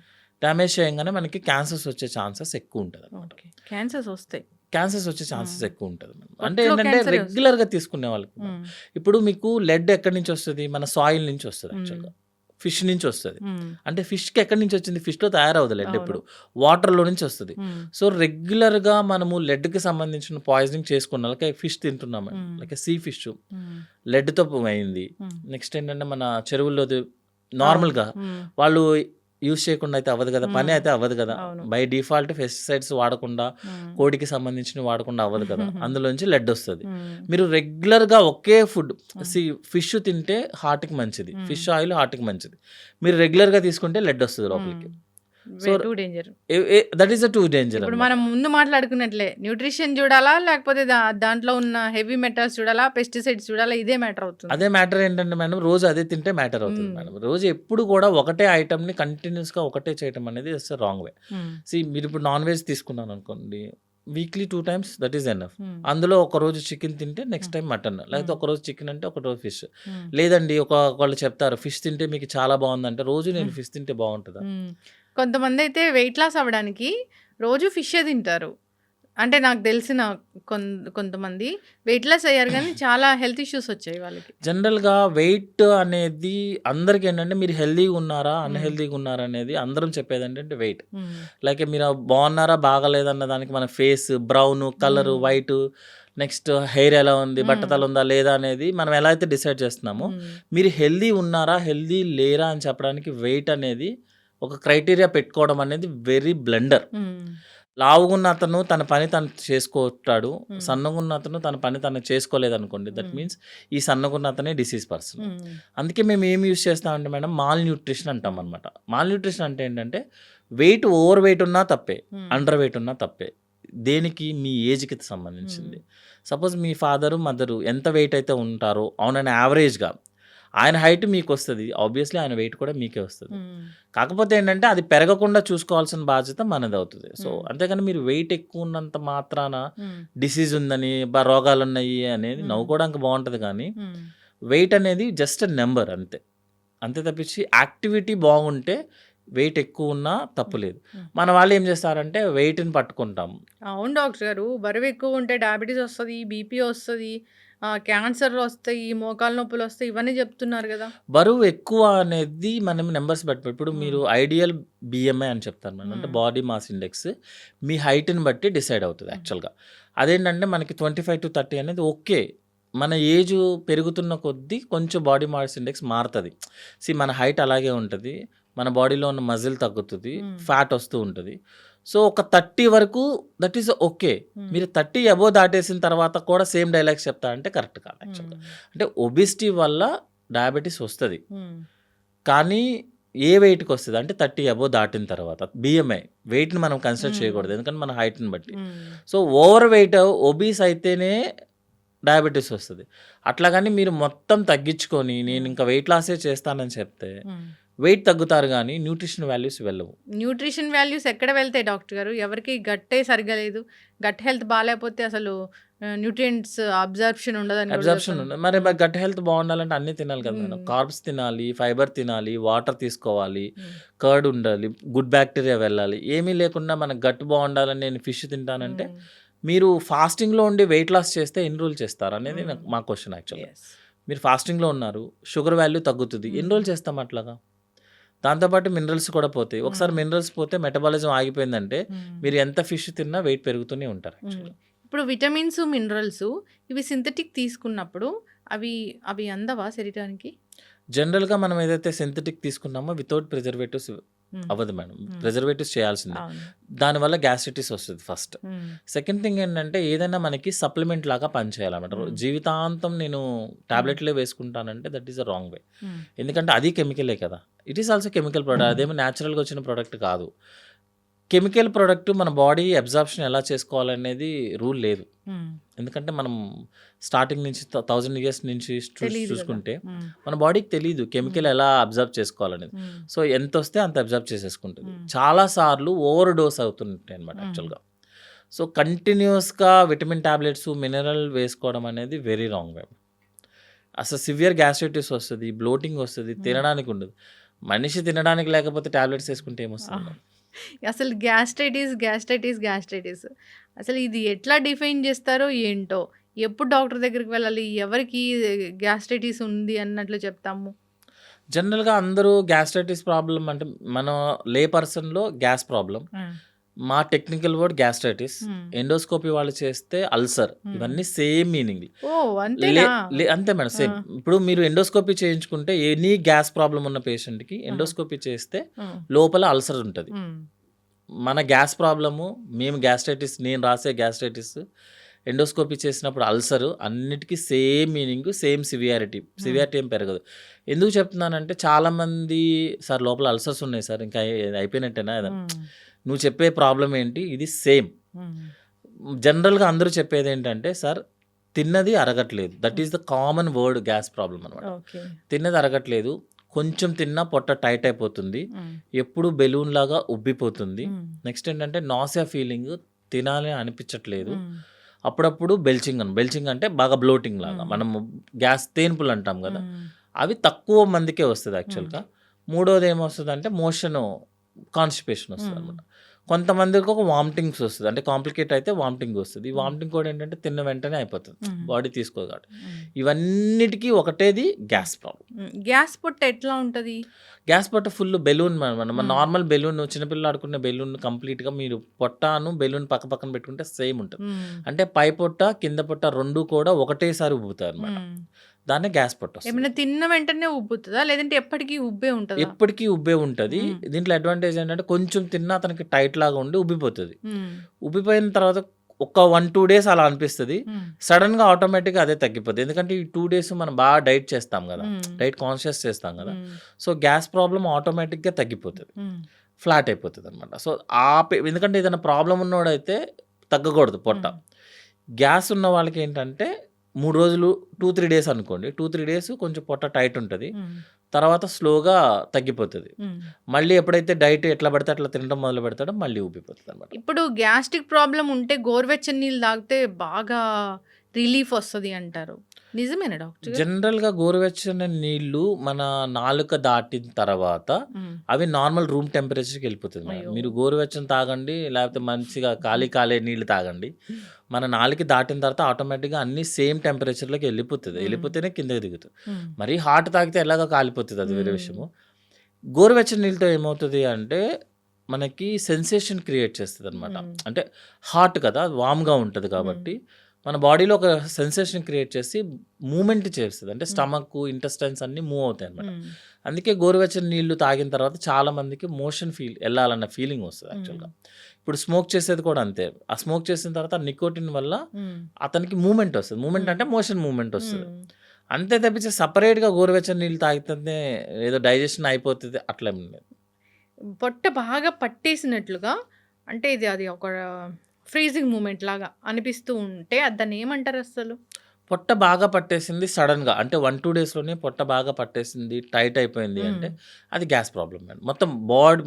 డ్యామేజ్ చేయంగానే మనకి క్యాన్సర్స్ వచ్చే ఛాన్సెస్ ఎక్కువుంటదనమాట. ఓకే. క్యాన్సర్స్ వస్తాయి. క్యాన్సర్స్ వచ్చే హ్మ్. ఛాన్సెస్ ఎక్కువుంటది. అంటే పొట్టలో ఏంటంటే క్యాన్సరే వస్తది. రెగ్యులర్‌గా తీసుకునే వాళ్ళకి. హ్మ్. ఇప్పుడు మీకు లెడ్ ఎక్కడి నుంచి వస్తది? మన సాయిల్ నుంచి వస్తది హ్మ్. యాక్చువల్‌గా. ఫిష్ నుంచి వస్తది. హ్మ్. అంటే ఫిష్‌కి ఎక్కడి నుంచి వచ్చింది? ఫిష్‌లో తయారవ్వదు లెడ్ అవును. ఎప్పుడు. వాటర్‌లో నుంచి వస్తది. హ్మ్. సో, రెగ్యులర్‌గా మనము లెడ్‌కి సంబంధించిన పాయిజనింగ్ చేసుకున్నాం. లైక్ ఫిష్ తింటున్నాం. హ్మ్. లైక్ సీ ఫిష్ హ్మ్. లెడ్‌తో అయింది. హ్మ్. నెక్స్ట్ ఏంటంటే మన చెరువుల్లోది అవును. నార్మల్‌గా హ్మ్. వాళ్ళు యూజ్ చేయకుండా అయితే అవ్వదు కదా, పని అయితే అవ్వదు కదా. అవును. బై డిఫాల్ట్ పెస్టిసైడ్స్ వాడకుండా, కోడికి సంబంధించినవి వాడకుండా అవ్వదు కదా, అందులోంచి లెడ్ వస్తుంది. మీరు రెగ్యులర్గా ఒకే ఫుడ్, ఫిష్ తింటే హార్ట్కి మంచిది, ఫిష్ ఆయిల్ హార్ట్కి మంచిది. మీరు రెగ్యులర్గా తీసుకుంటే లెడ్ వస్తుంది లోపలికి. So two danger. That is a two danger. ఇప్పుడు మనం ముందు మాట్లాడుకున్నట్లే న్యూట్రిషన్ చూడాలా, లేకపోతే దాంట్లో ఉన్న హెవీ మెటల్స్ చూడాలా, పెస్టిసైడ్స్ చూడాలా, ఇదే మ్యాటర్ అవుతుంది. అదే మ్యాటర్ ఏంటంటే మేడం, రోజు అదే తింటే మ్యాటర్ అవుతుంది మేడం. రోజు ఎప్పుడు కూడా ఒకటే ఐటమ్ని కంటిన్యూస్గా ఒకటే చేయటం అనేది ఇట్స్ రాంగ్ వే. మీరు ఇప్పుడు నాన్ వెజ్ తీసుకున్నాను అనుకోండి, weekly 2 times that is enough. అందులో ఒక రోజు చికెన్ తింటే నెక్స్ట్ టైం మటన్, లేకపోతే ఒక రోజు చికెన్ అంటే ఒక రోజు ఫిష్. లేదండి వాళ్ళు చెప్తారు ఫిష్ తింటే మీకు చాలా బాగుందంటే, రోజు నేను ఫిష్ తింటే బాగుంటుందా? కొంతమంది అయితే వెయిట్ లాస్ అవ్వడానికి రోజు ఫిషే తింటారు. అంటే నాకు తెలిసిన కొంతమంది వెయిట్ లాస్ అయ్యారు కానీ చాలా హెల్త్ ఇష్యూస్ వచ్చాయి వాళ్ళకి. జనరల్గా వెయిట్ అనేది అందరికి ఏంటంటే, మీరు హెల్దీగా ఉన్నారా అన్హెల్దీగా ఉన్నారా అనేది అందరం చెప్పేది ఏంటంటే వెయిట్. లైక్ మీరు బాగున్నారా బాగాలేదన్న దానికి మన face, brown colour, white, next hair ఎలా ఉంది, బట్టతలు ఉందా లేదా అనేది మనం ఎలా అయితే డిసైడ్ చేస్తున్నామో, మీరు హెల్దీ ఉన్నారా హెల్దీ లేరా అని చెప్పడానికి వెయిట్ అనేది ఒక క్రైటీరియా పెట్టుకోవడం అనేది వెరీ బ్లండర్. లావుగున్న అతను తన పని తను చేసుకుంటాడు, సన్నగున్న అతను తన పని తను చేసుకోలేదు అనుకోండి, దట్ మీన్స్ ఈ సన్నగున్న అతనే డిసీజ్ పర్సన్. అందుకే మేము ఏం యూజ్ చేస్తామంటే మేడం, మాల్ న్యూట్రిషన్ అంటాం అనమాట. మాల్ న్యూట్రిషన్ అంటే ఏంటంటే, వెయిట్ ఓవర్ వెయిట్ ఉన్నా తప్పే, అండర్ వెయిట్ ఉన్నా తప్పే. దేనికి? మీ ఏజ్కి సంబంధించింది. సపోజ్ మీ ఫాదరు మదరు ఎంత వెయిట్ అయితే ఉంటారో ఆన్ యావరేజ్గా ఆయన హైట్ మీకు వస్తుంది, ఆబ్వియస్లీ ఆయన వెయిట్ కూడా మీకే వస్తుంది. కాకపోతే ఏంటంటే, అది పెరగకుండా చూసుకోవాల్సిన బాధ్యత మనది అవుతుంది. సో అంతేకాని మీరు వెయిట్ ఎక్కువ ఉన్నంత మాత్రాన డిసీజ్ ఉందని, రోగాలు ఉన్నాయి అనేది నవ్వుకోవడానికి బాగుంటుంది, కానీ వెయిట్ అనేది జస్ట్ నెంబర్ అంతే. అంతే తప్పించి యాక్టివిటీ బాగుంటే వెయిట్ ఎక్కువ ఉన్నా తప్పులేదు. మన వాళ్ళు ఏం చేస్తారంటే వెయిట్ని పట్టుకుంటాం. అవును డాక్టర్ గారు, బరువు ఎక్కువ ఉంటే డయాబెటీస్ వస్తుంది, బీపీ వస్తుంది, క్యాన్సర్లు వస్తాయి, మోకాలు నొప్పులు వస్తాయి, ఇవన్నీ చెప్తున్నారు కదా. బరువు ఎక్కువ అనేది మనం నెంబర్స్ బట్టి, ఇప్పుడు మీరు ఐడియల్ బిఎంఐ అని చెప్తారు మనం, అంటే బాడీ మాస్ ఇండెక్స్ మీ హైట్ని బట్టి డిసైడ్ అవుతుంది యాక్చువల్గా. అదేంటంటే మనకి 25 to 30 అనేది ఓకే. మన ఏజ్ పెరుగుతున్న కొద్దీ కొంచెం బాడీ మాస్ ఇండెక్స్ మారుతుంది. మన హైట్ అలాగే ఉంటుంది, మన బాడీలో ఉన్న మజిల్ తగ్గుతుంది, ఫ్యాట్ వస్తూ ఉంటుంది. సో ఒక 30 వరకు దట్ ఈస్ ఓకే. మీరు 30 అబోవ్ దాటేసిన తర్వాత కూడా సేమ్ డైలాగ్స్ చెప్తారంటే కరెక్ట్ కాదు యాక్చువల్గా. అంటే ఒబిసిటీ వల్ల డయాబెటీస్ వస్తుంది, కానీ ఏ వెయిట్కి వస్తుంది అంటే 30 అబోవ్ దాటిన తర్వాత. బిఎంఐ వెయిట్ని మనం కన్సిడర్ చేయకూడదు, ఎందుకంటే మన హైట్ని బట్టి. సో ఓవర్ వెయిట్ ఒబీస్ అయితేనే డయాబెటీస్ వస్తుంది. అట్లా కానీ మీరు మొత్తం తగ్గించుకొని నేను ఇంకా వెయిట్ లాసే చేస్తానని చెప్తే వెయిట్ తగ్గుతారు, కానీ న్యూట్రిషన్ వాల్యూస్ వెళ్ళవు. న్యూట్రిషన్ వాల్యూస్ ఎక్కడ వెళ్తాయి డాక్టర్ గారు? ఎవరికి గట్టే సరిగా లేదు, గట్ హెల్త్ బాగాలేకపోతే అసలు న్యూట్రియంట్స్ అబ్జర్ప్షన్ ఉండదని. అబ్జర్ప్షన్ ఉండదు. మరి గట్ హెల్త్ బాగుండాలంటే అన్నీ తినాలి కదా మేడం. కార్బ్స్ తినాలి, ఫైబర్ తినాలి, వాటర్ తీసుకోవాలి, కర్డ్ ఉండాలి, గుడ్ బ్యాక్టీరియా వెళ్ళాలి. ఏమీ లేకుండా మన గట్ బాగుండాలని నేను ఫిష్ తింటానంటే, మీరు ఫాస్టింగ్లో ఉండి వెయిట్ లాస్ చేస్తే ఎన్ని రోజులు చేస్తారు అనేది మా క్వశ్చన్ యాక్చువల్గా. మీరు ఫాస్టింగ్లో ఉన్నారు, షుగర్ వాల్యూ తగ్గుతుంది, ఎన్ని రోజులు చేస్తాం అట్లాగా? దాంతోపాటు మినరల్స్ కూడా పోతాయి. ఒకసారి మినరల్స్ పోతే మెటబాలిజం ఆగిపోయిందంటే మీరు ఎంత ఫిష్ తిన్నా వెయిట్ పెరుగుతూనే ఉంటారు. ఇప్పుడు విటమిన్స్, మినరల్స్ ఇవి సింథటిక్ తీసుకున్నప్పుడు అవి అందవా శరీరానికి? జనరల్గా మనం ఏదైతే సింథటిక్ తీసుకున్నామో వితౌట్ ప్రిజర్వేటివ్స్ అవ్వదు మేడం. ప్రిజర్వేటివ్స్ చేయాల్సిందే. దానివల్ల గ్యాస్ట్రైటిస్ వస్తుంది ఫస్ట్. సెకండ్ థింగ్ ఏంటంటే, ఏదైనా మనకి సప్లిమెంట్ లాగా పనిచేయాలన్నమాట. జీవితాంతం నేను టాబ్లెట్లే వేసుకుంటానంటే that is a wrong way. ఎందుకంటే అది కెమికలే కదా. It is also chemical product, అదేమో న్యాచురల్గా వచ్చిన ప్రోడక్ట్ కాదు. కెమికల్ ప్రోడక్ట్ మన బాడీ అబ్జార్ప్షన్ ఎలా చేసుకోవాలనేది రూల్ లేదు. ఎందుకంటే మనం స్టార్టింగ్ నుంచి 1000 years నుంచి చూసుకుంటే మన బాడీకి తెలియదు కెమికల్ ఎలా అబ్జర్వ్ చేసుకోవాలనేది. సో ఎంత వస్తే అంత అబ్జర్వ్ చేసేసుకుంటుంది. చాలాసార్లు ఓవర్ డోస్ అవుతుంటాయి అనమాట యాక్చువల్గా. సో కంటిన్యూస్గా విటమిన్ టాబ్లెట్స్, మినరల్ వేసుకోవడం అనేది వెరీ రాంగ్ వే. అసలు సివియర్ గ్యాస్ట్రైటిస్ వస్తుంది, బ్లోటింగ్ వస్తుంది, తినడానికి ఉండదు. మనిషి తినడానికి లేకపోతే టాబ్లెట్స్ వేసుకుంటే ఏమొస్తుంది? అసలు గ్యాస్ట్రైటిస్ అసలు ఇది ఎట్లా డిఫైన్ చేస్తారో ఏంటో, ఎప్పుడు డాక్టర్ దగ్గరికి వెళ్ళాలి, ఎవరికి గ్యాస్ట్రైటిస్ ఉంది అన్నట్లు చెప్తాము? జనరల్గా అందరూ గ్యాస్ట్రైటిస్ ప్రాబ్లం అంటే మన లే పర్సన్లో గ్యాస్ ప్రాబ్లం, మా టెక్నికల్ వర్డ్ గ్యాస్ట్రైటిస్, హ్మ్. ఎండోస్కోపీ వాళ్ళు చేస్తే అల్సర్. హ్మ్. ఇవన్నీ సేమ్ మీనింగ్. ఓహ్! అంతేనా? అంతే మేడం ఆ! సేమ్. ఇప్పుడు మీరు ఎండోస్కోపీ చేయించుకుంటే ఎనీ గ్యాస్ ప్రాబ్లమ్ ఉన్న పేషెంట్‌కి ఆహా! ఎండోస్కోపీ చేస్తే హ్మ్. లోపల అల్సర్ ఉంటది. హ్మ్. మన గ్యాస్ ప్రాబ్లము, మేము గ్యాస్ట్రైటిస్, నేను రాసే గ్యాస్ట్రైటిస్, ఎండోస్కోపీ చేసినప్పుడు అల్సరు అన్నిటికి సేమ్ మీనింగ్, సేమ్ సివియారిటీ. హ్మ్. సివియారిటీ ఏం పెరగదు. ఎందుకు చెప్తున్నానంటే చాలామంది సార్ లోపల అల్సర్స్ ఉన్నాయి సార్ ఇంకా అయిపోయినట్టేనా ఏదన్నా. హ్మ్. నువ్వు చెప్పే ప్రాబ్లమ్ ఏంటి? ఇది సేమ్. హ్మ్. జనరల్‌గా అందరూ చెప్పేదేంటంటే సార్ తిన్నది అరగట్లేదు. That hmm. Is the common word gas problem అనమాట. ఓకే. తిన్నది అరగట్లేదు. కొంచెం తిన్నా పొట్ట టైట్ అయిపోతుంది. హ్మ్. ఎప్పుడు బెలూన్‌లాగా ఉబ్బిపోతుంది. హ్మ్. నెక్స్ట్ ఏంటంటే నాసియా ఫీలింగ్, తినాలి అనిపించట్లేదు. హ్మ్. అప్పుడప్పుడు బెల్చింగ్ అంటే బాగా బ్లోటింగ్ లాగా. హ్మ్. మనము గ్యాస్ తేన్పులు అంటాం గదా! హ్మ్. అవి తక్కువ మందికే వస్తది హ్మ్. యాక్చువల్‌గా. మూడోది ఏమొస్తదంటే మోషను కాన్‌స్టిపేషన్ హ్మ్. వస్తదనమాట. కొంతమందికి ఒక వామిటింగ్స్ వస్తది. అంటే కాంప్లికేట్ అయితే వామిటింగ్ వస్తది. ఈ హ్మ్. వామిటింగ్ కూడా ఏంటంటే తిన్న వెంటనే అయిపోతది. హ్మ్. బాడీ తీసుకోదు కాబట్టి. హ్మ్. ఇవన్నిటికి ఒకటేది హ్మ్. Gas problem. హ్మ్. గ్యాస్ పొట్ట ఎట్లా ఉంటది? గ్యాస్ పొట్ట ఫుల్ బెలూన్ మన హ్మ్. నార్మల్ బెలూన్ చిన్నపిల్లలు ఆడుకునే బెలూన్ కంప్లీట్‌గా మీరు పొట్టను బెలూన్ పక్కన పెట్టుకుంటే సేమ్ ఉంటది. హ్మ్. అంటే పై పొట్ట, కింద పొట్ట 2 కూడా ఒకటేసారి ఉబ్బుతాయన్నమాట. హ్మ్. దాన్నే గ్యాస్ పొట్టొస్తది. ఏమన్నా తిన్న వెంటనే ఉబ్బుతదా? లేదంటే ఎప్పటికి ఉబ్బే ఉంటదా? ఎప్పటికి ఉబ్బే ఉంటది. హ్మ్. దీంట్లో అడ్వాంటేజ్ ఏంటంటే కొంచెం తిన్నా అతనికి టైట్ లాగా ఉండి ఉబ్బిపోతది. హ్మ్. ఉబ్బిపోయిన తర్వాత ఒక 1, 2 డేస్ అలా అనిపిస్తది. హ్మ్. సడెన్‌గా ఆటోమేటిక్‌గా అదే తగ్గిపోద్ది. ఎందుకంటే ఈ 2 డేస్ మనం బాగా డైట్ చేస్తాం గదా! హ్మ్. డైట్ కాన్షియస్ చేస్తాం గదా! హ్మ్. సో, గ్యాస్ ప్రాబ్లమ్ ఆటోమేటిక్‌గా తగ్గిపోతది. హ్మ్. ఫ్లాట్ అయిపోతదనమాట. సో, ఎందుకంటే ఏదైనా ప్రాబ్లమ్ ఉన్నోడైతే తగ్గకూడదు పొట్ట. హ్మ్. గ్యాస్ ఉన్న వాళ్ళకేంటంటే 3 రోజులు 2, 3 డేస్ అనుకోండి. 2, 3 డేస్ కొంచెం పొట్ట టైట్ ఉంటది. హ్మ్. తర్వాత స్లోగా తగ్గిపోతది. హ్మ్. మళ్ళీ ఎప్పుడైతే డైట్ ఎట్లా పడితే అట్లా తినడం మొదలు పెడతాడో మళ్ళీ ఉబ్బిపోతదనమాట. ఇప్పుడు గ్యాస్ట్రిక్ ప్రాబ్లమ్ ఉంటే గోరువెచ్చని నీళ్ళు తాగితే బాగా రిలీఫ్ వస్తది అంటారు. నిజమేనా డాక్టర్ గారు? జనరల్‌గా గోరువెచ్చని నీళ్ళు మన నాలుక దాటిన తర్వాత హ్మ్. అవి నార్మల్ రూమ్ టెంపరేచర్‌కి వెళ్ళిపోతది మేడం. అయ్యో! మీరు గోరువెచ్చని తాగండి, లేకపోతే మంచిగా కాలే నీళ్ళు తాగండి. మన నాలుక దాటిన తర్వాత ఆటోమేటిక్‌గా అన్నీ సేమ్ టెంపరేచర్‌లోకి వెళ్ళిపోతది. హ్మ్. వెళ్ళిపోతేనే కిందకి దిగుతది. హ్మ్. మరీ హాట్ తాగితే ఎలాగో కాలిపోతది అది వేరే హ్మ్. విషయము. గోరువెచ్చని నీళ్ళతో ఏమవుతది అంటే మనకి సెన్సేషన్ క్రియేట్ చేస్తదనమాట. హ్మ్. అంటే హాట్ కదా! వార్మ్‌గా ఉంటది హ్మ్. కాబట్టి మన బాడీలో ఒక సెన్సేషన్ క్రియేట్ చేసి మూవ్‌మెంట్ చేస్తది. అంటే హ్మ్. స్టమక్, ఇంటెస్టైన్స్ అన్నీ మూవ్ అవుతాయన్నమాట. హ్మ్. అందుకే గోరువెచ్చని నీళ్లు తాగిన తర్వాత చాలా మందికి మోషన్ ఎళ్ళాలన్న ఫీలింగ్ వస్తది హ్మ్. యాక్చువల్‌గా. ఇప్పుడు స్మోక్ చేసేది కూడా అంతే. ఆ స్మోక్ చేసిన తర్వాత నికోటిన్ వల్ల హ్మ్. అతనికి మూవ్‌మెంట్ వస్తది. మూవ్‌మెంట్ హ్మ్. అంటే మోషన్ మూవ్‌మెంట్ వస్తది. హ్మ్. అంతే తప్పించి సెపరేట్‌గా గోరువెచ్చని నీళ్ళు తాగితేనే ఏదో డైజెషన్ అయిపోతది అట్లేం లేదు. పొట్ట బాగా పట్టేసినట్లుగా అంటే అది ఒక ఫ్రీజింగ్ మూమెంట్ లాగా అనిపిస్తూ ఉంటే దాన్నేమంటారసలు? పొట్ట బాగా పట్టేసింది సడెన్‌గా. అంటే 1, 2 డేస్‌లోనే పొట్ట బాగా పట్టేసింది, టైట్ అయిపోయింది హ్మ్. అంటే అది గ్యాస్ ప్రాబ్లమ్ మేడం.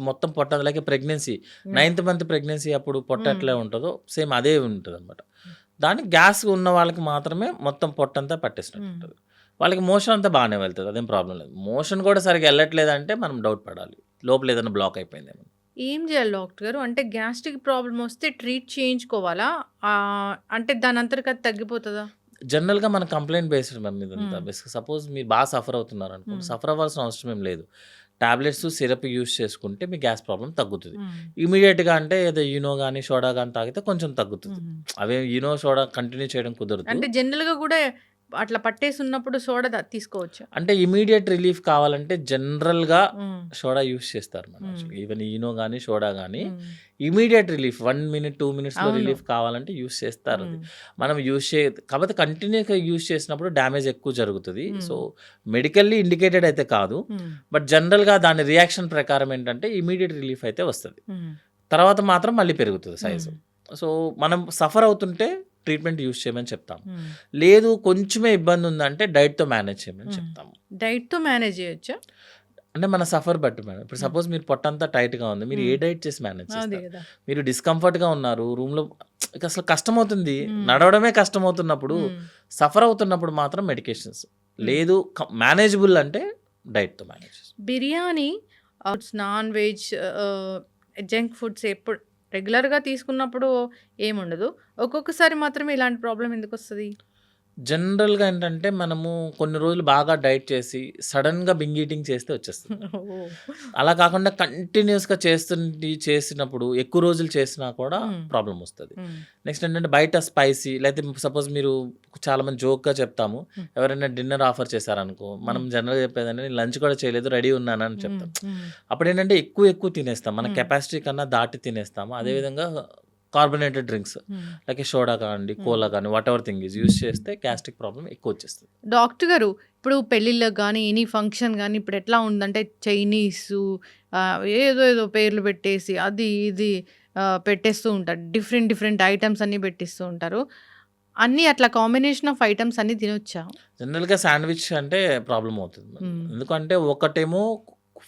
మొత్తం పొట్ట అలాగే pregnancy yeah! Ninth month pregnancy అప్పుడు పొట్ట హ్మ్. ఎట్లా ఉంటదో సేమ్ అదే ఉంటదనమాట. దానికి గ్యాస్ ఉన్న వాళ్ళకి మాత్రమే మొత్తం పొట్టంతా పట్టేసినట్టు హ్మ్. ఉంటది. వాళ్ళకి మోషన్ అంతా బానే వెళ్తది. అదేం ప్రాబ్లమ్ లేదు. మోషన్ కూడా సరిగ్గా ఎళ్ళట్లేదంటే మనం డౌట్ పడాలి. లోపల ఏదైనా బ్లాక్ అయిపోయిందేమో. ఏం జేయాలి డాక్టర్ గారు? అంటే గ్యాస్ట్రిక్ ప్రాబ్లమ్ వస్తే ట్రీట్ చేయించుకోవాలా? అంటే దానంతటికి అది తగ్గిపోతదా? జనరల్‌గా మన కంప్లెయింట్ బేస్డ్ మ్యామ్ ఇదంతా. హ్మ్. సపోజ్ మీరు బాగా సఫర్ అవుతున్నారనుకోండి. హ్మ్. సఫర్ అవ్వాల్సిన అవసరం ఏం లేదు. టాబ్లెట్స్, సిరప్ యూజ్ చేసుకుంటే మీ గ్యాస్ ప్రాబ్లమ్ తగ్గుతది. హ్మ్. ఇమ్మీడియేట్‌గా అంటే ఏదో ఈనో గాని, సోడా గాని తాగితే కొంచెం తగ్గుతది. హుహు. అవే ఈనో, సోడా కంటిన్యూ చేయడం కుదరదు. అంటే జనరల్‌గా గూడా అట్లా పట్టేసున్నప్పుడు సోడా తీసుకోవచ్చా? అంటే ఇమ్మీడియేట్ రిలీఫ్ కావాలంటే జనరల్‌గా హ్మ్. సోడా యూజ్ చేస్తారు మేడం హ్మ్. యాక్చువల్‌గా. ఈవెన్ ఈనో గాని, సోడా గాని హ్మ్. ఇమ్మీడియేట్ రిలీఫ్ 1 మినిట్, 2 మినిట్స్‌లో అవును. రిలీఫ్ కావాలంటే యూజ్ చేస్తారది. హ్మ్. మనం యూజ్ కాపోతే కంటిన్యూ‌గా యూజ్ చేసినప్పుడు డ్యామేజ్ ఎక్కువ జరుగుతది. హ్మ్. సో, మెడికల్లీ ఇండికేటెడ్ అయితే కాదు. హ్మ్. బట్ జనరల్‌గా దాని రియాక్షన్ ప్రకారం ఏంటంటే ఇమ్మీడియేట్ రిలీఫ్ అయితే వస్తది. హ్మ్. తర్వాత మాత్రం మళ్ళీ పెరుగుతది హ్మ్. సైజు. సో, మనం సఫర్ అవుతుంటే ట్రీట్మెంట్ యూజ్ చేయమని చెప్తాం. హ్మ్. లేదు కొంచెమే ఇబ్బందుందంటే డైట్‌తో మేనేజ్ చేయమని హ్మ్. చెప్తాము. డైట్‌తో మేనేజ్ జేయొచ్చా? అంటే మన సఫర్ బట్టి మేడం. ఇప్పుడు హ్మ్. సపోజ్ మీరు పొట్టంతా టైట్‌గా ఉంది. మీరు ఏ హ్మ్. డైట్ చేసి మేనేజ్ అదే చేస్తారు? గదా! మీరు డిస్కంఫర్ట్‌గా ఉన్నారు. రూమ్‌లో అసలు కష్టమవుతుంది. హ్మ్. నడవడమే కష్టమవుతున్నప్పుడు, హ్మ్. సఫర్ అవుతున్నప్పుడు మాత్రం మెడికేషన్స్. హ్మ్. లేదు మేనేజబుల్ అంటే డైట్‌తో మేనేజ్ చేస్తాం. Biryani non veg junk foods ఎప్పుడు రెగ్యులర్‌గా తీసుకున్నప్పుడు ఏముండదు. ఒక్కొక్కసారి మాత్రమే ఇలాంటి ప్రాబ్లమ్ ఎందుకొస్తది? జనరల్‌గా ఏంటంటే మనము కొన్ని రోజులు బాగా డైట్ చేసి సడెన్‌గా బింజ్ ఈటింగ్ చేస్తే వచ్చేస్తది. ఓహ్! అలా కాకుండా కంటిన్యూయస్‌గా చేసినప్పుడు ఎక్కువ రోజులు చేసినా కూడా హ్మ్. ప్రాబ్లమ్ వస్తది. హ్మ్. నెక్స్ట్ ఏంటంటే బయట స్పైసీ లేతే సపోజ్ మీరు చాలామంది జోక్‌గా చెప్తాము. హ్మ్. ఎవరైనా డిన్నర్ ఆఫర్ చేశారనుకో, మనం హ్మ్. జనరల్‌గా చెప్పేదంటే నేను లంచ్ కూడా చేయలేదు రెడీ ఉన్నానని హ్మ్. చెప్తాం. హ్మ్. అప్పుడేంటంటే ఎక్కువ తినేస్తాం. మన హ్మ్. కెపాసిటీ కన్నా దాటి తినేస్తాము. హ్మ్. అదేవిధంగా కార్బోనేటెడ్ డ్రింక్స్ హ్మ్. లైక్ సోడా కానివ్వండి, హ్మ్. కోలా కానీ వాటెవర్ థింగ్ ఈజ్ యూజ్ చేస్తే గ్యాస్ట్రిక్ ప్రాబ్లమ్ ఎక్కువొచ్చేస్తది. డాక్టర్ గారు, ఇప్పుడు పెళ్ళిళ్ళకి గానీ, ఎనీ ఫంక్షన్ గానీ, ఇప్పుడు ఎట్లా ఉందంటే చైనీసు ఏదో పేర్లు పెట్టేసి అది ఇది పెట్టేస్తూ ఉంటారు. డిఫరెంట్ డిఫరెంట్ ఐటెమ్స్ అన్నీ పెట్టిస్తూ ఉంటారు. అన్నీ అట్లా కాంబినేషన్ ఆఫ్ ఐటెమ్స్ అన్నీ తినొచ్చా? జనరల్‌గా శాండ్‌విచ్ అంటే ప్రాబ్లమ్ అవుతది మనకి. హ్మ్. ఎందుకంటే ఒకటేమో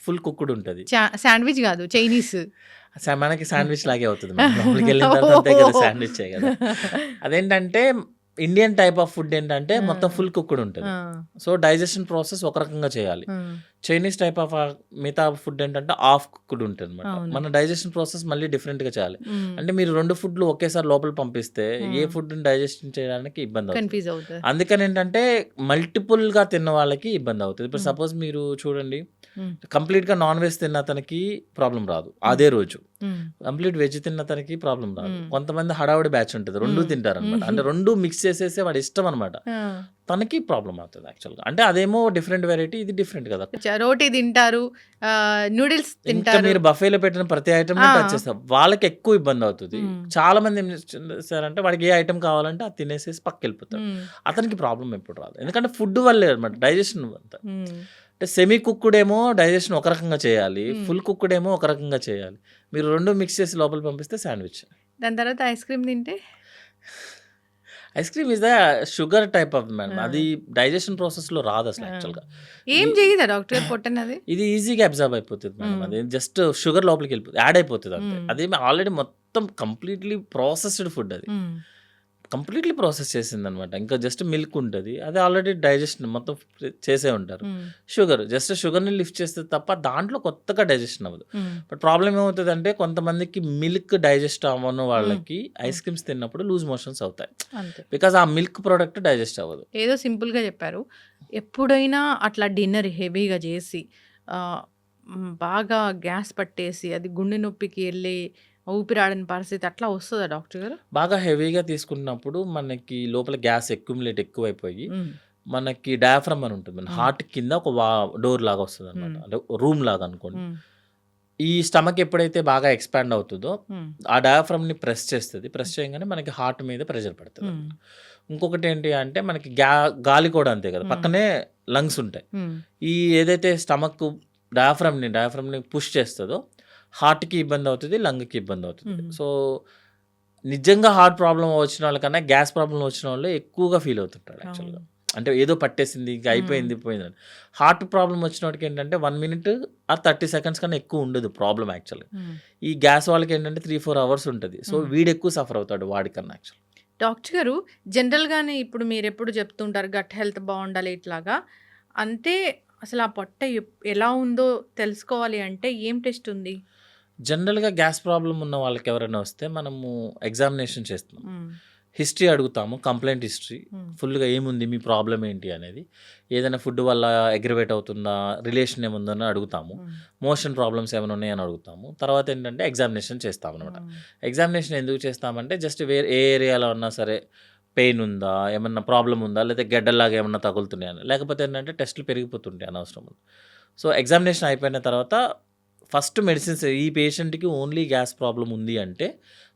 ఫుల్ కుక్డ్ ఉంటది. శాండ్‌విచ్ గాదు. చైనీస్. మనకి శాండ్‌విచ్ లాగే అవుతది మేడం. లోపలికెళ్ళిన తర్వాత అంతే కదా! ఓహ్! శాండ్‌విచ్చే కదా! అదేంటంటే ఇండియన్ టైప్ ఆఫ్ ఫుడ్ ఏంటంటే ఆ! మొత్తం ఫుల్ కుక్డ్ ఉంటది. ఆ! సో, డైజెషన్ ప్రాసెస్ ఒక రకంగా చేయాలి. ఆ! చైనీస్ టైప్ ఆఫ్ మిగతా ఫుడ్ ఏంటంటే హాఫ్ కుక్డ్ ఉంటదనమాట. అవును. మన డైజెషన్ ప్రాసెస్ మళ్ళీ డిఫరెంట్‌గా చేయాలి. హ్మ్. అంటే మీరు 2 ఫుడ్‌లు ఒకేసారి లోపలికి పంపిస్తే ఏ హ్మ్. ఫుడ్‌ని డైజెషన్ చేయడానికి ఇబ్బందవుతది. కన్‌ఫ్యూజ్ అవుతది. అందుకనేంటంటే మల్టిపుల్‌గా తిన్న వాళ్ళకి ఇబ్బందవుతది. ఇప్పుడు హ్మ్. సపోజ్ మీరు చూడండి హ్మ్. కంప్లీట్‌గా నాన్ వెజ్ తిన్న అతనికి ప్రాబ్లమ్ రాదు. హ్మ్. అదే రోజు. హ్మ్. కంప్లీట్ వెజ్ తిన్న అతనికి ప్రాబ్లమ్ రాదు. హ్మ్. కొంతమంది హడావిడి బ్యాచ్ ఉంటది. 2 హ్మ్. తింటారనమాట. హుహు. అంటే 2 మిక్స్ చేసేసి వాడి ఇష్టం అనమాట. ఆ! తనకి ప్రాబ్లమ్ అవుతది యాక్చువల్‌గా. అంటే అదేమో డిఫరెంట్ వెరైటీ. ఇది డిఫరెంట్ కదా! రోటీ తింటారు. నూడిల్స్ ఇంకా తింటారు. మీరు బఫేలో పెట్టిన ప్రతి ఐటెమ్‌ని టచ్ ఆ! చేస్తారు. వాళ్ళకి ఎక్కువ ఇబ్బందవుతది. హ్మ్. చాలామంది ఏం చేస్తారంటే వాడికి ఏ ఐటెమ్ కావాలంటే అది తినేసేసి పక్కకెళ్ళిపోతాడు. హ్మ్. అతనికి ప్రాబ్లమ్ ఎప్పుడు రాదు. ఎందుకంటే ఫుడ్ వల్లే అనమాట. డైజెషన్ అంతా. హ్మ్. అంటే సెమీ కుక్డ్ ఏమో డైజెషన్ ఒక రకంగా చేయాలి. హ్మ్. ఫుల్ కుక్డ్ ఏమో ఒక రకంగా చేయాలి. మీరు 2 మిక్స్ చేసి లోపలికి పంపిస్తే శాండ్‌విచ్. దాని తర్వాత ఐస్ క్రీమ్ తింటే? Ice cream is the sugar type of ఆ! మేడం. అది డైజెషన్ ప్రాసెస్‌లో రాదసలు ఆ! యాక్చువల్‌గా. ఏం ఈ చెయ్యదా డాక్టర్ గారు పొట్టనది? ఇది ఈజీగా అబ్జార్బ్ అయిపోతది మేడం. హ్మ్. అది జస్ట్ షుగర్ లోపలికెళ్ళిపోతది. యాడ్ అయిపోతది అంతే. హ్మ్. అదేమి ఆల్రెడీ మొత్తం కంప్లీట్‌లీ ప్రాసెస్డ్ ఫుడ్ అది. హ్మ్. కంప్లీట్‌లీ ప్రాసెస్ చేసిందనమాట. ఇంకా జస్ట్ మిల్క్ ఉంటది. అది ఆల్రెడీ డైజెషన్ మొత్తం చేసే ఉంటారు. హ్మ్. జస్ట్ షుగర్‌ని లిఫ్ట్ చేస్తది తప్ప దాంట్లో కొత్తగా డైజెషన్ అవ్వదు. హ్మ్. బట్ ప్రాబ్లమ్ ఏమవుతదంటే కొంతమందికి మిల్క్ డైజెస్ట్ అవ్వని హ్మ్. వాళ్ళకి హ్మ్. ఐస్ క్రీమ్స్ తిన్నప్పుడు లూజ్ మోషన్స్ అవుతాయి. అంతే. బికాజ్ ఆ మిల్క్ ప్రొడక్ట్ డైజెస్ట్ అవ్వదు. ఏదో సింపుల్‌గా చెప్పారు. ఎప్పుడైనా అట్లా డిన్నర్ హెవీగా జేసి ఆహ్, బాగా గ్యాస్ పట్టేసి అది గుండె నొప్పికి ఎళ్ళి ఊపిరాడని పరిస్థితి అట్లా వస్తదా డాక్టర్ గారు? బాగా హెవీగా తీసుకున్నప్పుడు మనకి లోపల గ్యాస్ అక్యుములేట్ ఎక్కువైపోయి హ్మ్. మనకి డయాఫ్రామ్ అని ఉంటుంది. మన హ్మ్. హార్ట్ కింద ఒక డోర్ లాగా వస్తదనమాట. హ్మ్. అంటే రూమ్ లాగా అనుకోండి. హ్మ్. ఈ స్టమక్ ఎప్పుడైతే బాగా ఎక్స్‌పాండ్ అవుతదో, హ్మ్. ఆ డయాఫ్రామ్‌ని ప్రెస్ చేస్తది. ప్రెస్ చేయంగానే మనకి హార్ట్ మీద ప్రెషర్ హ్మ్. పడతదనమాట. ఇంకొకటేంటి అంటే మనకి గాలి కూడా అంతే కదా! హ్మ్. పక్కనే లంగ్స్ ఉంటాయి. హ్మ్. ఈ ఏదైతే స్టమక్ డయాఫ్రామ్‌ని పుష్ చేస్తదో, హార్ట్‌కి ఇబ్బందవుతది. లంగ్‌కి ఇబ్బందవుతది. హ్మ్. సో, నిజంగా హార్ట్ ప్రాబ్లమ్ వచ్చిన వాళ్ళకన్నా గ్యాస్ ప్రాబ్లమ్ వచ్చిన వాళ్ళే ఎక్కువగా ఫీల్ అవుతుంటారు అవును. యాక్చువల్‌గా. అంటే ఏదో పట్టేసింది, ఇంక హ్మ్. అయిపోయింది, పోయిందని. హార్ట్ ప్రాబ్లమ్ వచ్చినోడికి ఏంటంటే 1 మినిట్ ఆర్ 30 సెకండ్స్ కన్నా ఎక్కువ ఉండదు ప్రాబ్లమ్ యాక్చువల్‌గా. హ్మ్. ఈ గ్యాస్ వాళ్ళకేంటంటే 3, 4 అవర్స్ ఉంటది. సో, హ్మ్. వీడెక్కువ సఫర్ అవుతాడు వాడికన్నా యాక్చువల్‌గా. డాక్టర్ గారు, జనరల్‌గానే ఇప్పుడు మీరెప్పుడు చెప్తుంటారు గట్ హెల్త్ బావుండాలి ఇట్లాగా. అంటే అసలు ఆ పొట్ట ఎలా ఉందో తెలుసుకోవాలి అంటే ఏం టెస్ట్ ఉంది? జనరల్‌గా గ్యాస్ ప్రాబ్లమ్ ఉన్న వాళ్ళకెవరైనా వస్తే మనము ఎగ్జామినేషన్ చేస్తాం. హ్మ్. హిస్టరీ అడుగుతాము. Complaint history. హ్మ్. ఫుల్‌గా ఏముంది? మీ ప్రాబ్లమ్ ఏంటి అనేది. ఏదైనా ఫుడ్ వల్ల అగ్రివేట్ అవుతుందా? రిలేషన్ ఏముందని అడుగుతాము. హ్మ్. మోషన్ ప్రాబ్లమ్స్ ఏమైనా ఉన్నాయని అడుగుతాము. తర్వాత ఏంటంటే ఎగ్జామినేషన్ చేస్తామనమాట. హ్మ్. ఎగ్జామినేషన్ ఎందుకు చేస్తామంటే జస్ట్ ఏ ఏరియాలో ఉన్నా సరే పెయిన్ ఉందా? ఏమన్నా ప్రాబ్లమ్ ఉందా? లేతే గెడ్డల్లాగా ఏమన్నా తగులుతున్నాయా? లేకపోతే ఏంటంటే టెస్టులు పెరిగిపోతుంటాయి అనవసరం. సో, ఎగ్జామినేషన్ అయిపోయిన తర్వాత ఫస్ట్ మెడిసిన్స్ ఈ పేషెంట్‌కి ఓన్లీ గ్యాస్ ప్రాబ్లమ్ ఉంది అంటే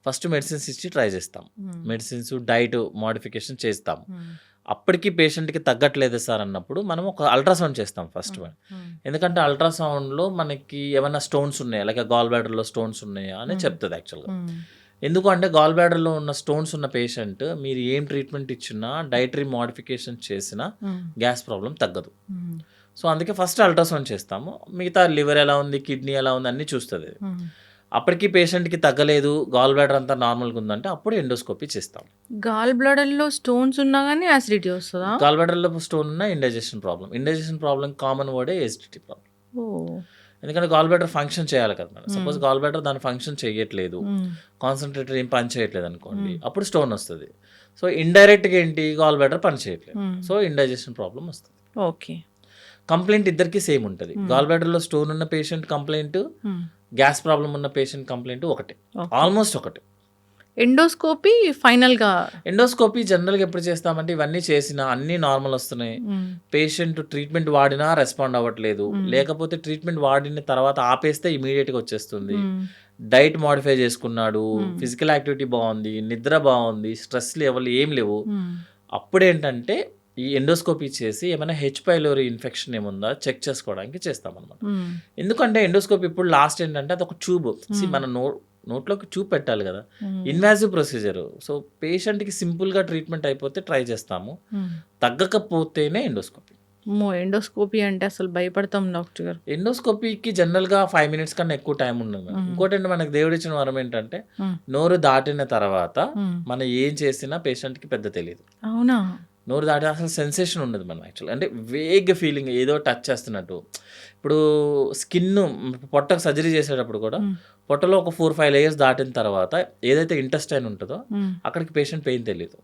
ఫస్ట్ మెడిసిన్స్ ఇచ్చి ట్రై చేస్తాం. హ్మ్. మెడిసిన్స్, డైట్ మోడిఫికేషన్ చేస్తాము. హ్మ్. అప్పటికి పేషెంట్‌కి తగ్గట్లేదు సార్ అన్నప్పుడు మనం ఒక అల్ట్రాసౌండ్ చేస్తాం ఫస్ట్ హ్మ్. వన్. హ్మ్. ఎందుకంటే అల్ట్రాసౌండ్‌లో మనకి ఏమన్నా స్టోన్స్ ఉన్నాయా? లైక్ గాల్ బ్లాడర్‌లో స్టోన్స్ ఉన్నాయా? అని హ్మ్. చెప్తది యాక్చువల్‌గా. హ్మ్. ఎందుకు అంటే గాల్ బ్లాడర్‌లో ఉన్న స్టోన్స్ ఉన్న పేషెంట్ మీరు ఏం ట్రీట్మెంట్ ఇచ్చినా, డైటరీ మోడిఫికేషన్ చేసినా హ్మ్. గ్యాస్ ప్రాబ్లమ్ తగ్గదు. హ్మ్. సో, అందుకే ఫస్ట్ అల్ట్రాసౌండ్ చేస్తాము. మిగతా లివర్ ఎలా ఉంది, కిడ్నీ ఎలా ఉంది అన్నీ చూస్తదది. హ్మ్. అప్పటికి పేషెంట్‌కి తగ్గలేదు, గాల్ బ్లాడర్ అంతా నార్మల్‌గా ఉందంటే అప్పుడు ఎండోస్కోపీ చేస్తాం. గాల్ బ్లాడర్‌లో స్టోన్స్ ఉన్నా గాని యాసిడిటీ వస్తదా? గాల్ బ్లాడర్‌లో స్టోన్ ఉన్న indigestion problem. Indigestion problem common వర్డే ఎసిడిటీ ప్రాబ్లమ్. ఓహ్! ఎందుకంటే గాల్ బ్లాడర్ ఫంక్షన్ చేయాలి కదా మేడం. సపోజ్ గాల్ బ్లాడర్ దాని ఫంక్షన్ చేయట్లేదు, కాన్సన్ట్రేటర్ ఏం పని చేయట్లేదు అనుకోండి, అప్పుడు స్టోన్ వస్తుంది. సో ఇండైరెక్ట్గా ఏంటి, గాల్ బ్లాడర్ పని చేయట్లేదు, సో ఇండైజెషన్ ప్రాబ్లం వస్తుంది. ఓకే. కంప్లైంట్ ఇద్దరికి సేమ్ ఉంటుంది. గాల్ బ్లాడర్లో స్టోన్ ఉన్న పేషెంట్ కంప్లైంట్, గ్యాస్ ప్రాబ్లం ఉన్న పేషెంట్ కంప్లైంట్ ఒకటే, ఆల్మోస్ట్ ఒకటే. ఎండోస్కోపీ ఫైనల్గా ఎండోస్కోపీ జనరల్గా ఎప్పుడు చేస్తామంటే ఇవన్నీ చేసినా అన్నీ నార్మల్ వస్తున్నాయి, పేషెంట్ ట్రీట్మెంట్ వాడినా రెస్పాండ్ అవ్వట్లేదు, లేకపోతే ట్రీట్మెంట్ వాడిన తర్వాత ఆపేస్తే ఇమీడియట్గా వచ్చేస్తుంది, డైట్ మాడిఫై చేసుకున్నాడు, ఫిజికల్ యాక్టివిటీ బాగుంది, నిద్ర బాగుంది, స్ట్రెస్ లెవెల్ ఏం లేవు, అప్పుడేంటంటే ఈ ఎండోస్కోపీ చేసి ఏమైనా హెచ్ పైలోరీ ఇన్ఫెక్షన్ ఏముందా చెక్ చేసుకోవడానికి చేస్తామన్నమాట. ఎందుకంటే ఎండోస్కోపీ ఇప్పుడు లాస్ట్ ఏంటంటే అది ఒక ట్యూబ్, మన నోట్లోకి ట్యూబ్ పెట్టాలి కదా, ఇన్వాజివ్ ప్రొసీజర్. సో పేషెంట్కి సింపుల్గా ట్రీట్మెంట్ అయిపోతే ట్రై చేస్తాము, తగ్గకపోతేనే ఎండోస్కోపీ. ఎండోస్కోపీ అంటే అసలు భయపడతాం డాక్టర్ గారు. ఎండోస్కోపీకి జనరల్గా 5 minutes కన్నా ఎక్కువ టైం ఉండదు. ఇంకోటి అంటే మనకు దేవుడు ఇచ్చిన వరం ఏంటంటే నోరు దాటిన తర్వాత మనం ఏం చేసినా పేషెంట్కి పెద్ద తెలియదు. అవునా? నోరు దాటి అసలు సెన్సేషన్ ఉండదు మనం యాక్చువల్, అంటే వేగ్ ఫీలింగ్ ఏదో టచ్ చేస్తున్నట్టు. ఇప్పుడు స్కిన్ పొట్టకు సర్జరీ చేసేటప్పుడు కూడా పొట్టలో ఒక 4-5 layers దాటిన తర్వాత ఏదైతే ఇంటెస్టైన్ ఉంటుందో అక్కడికి పేషెంట్ పెయిన్ తెలియదు.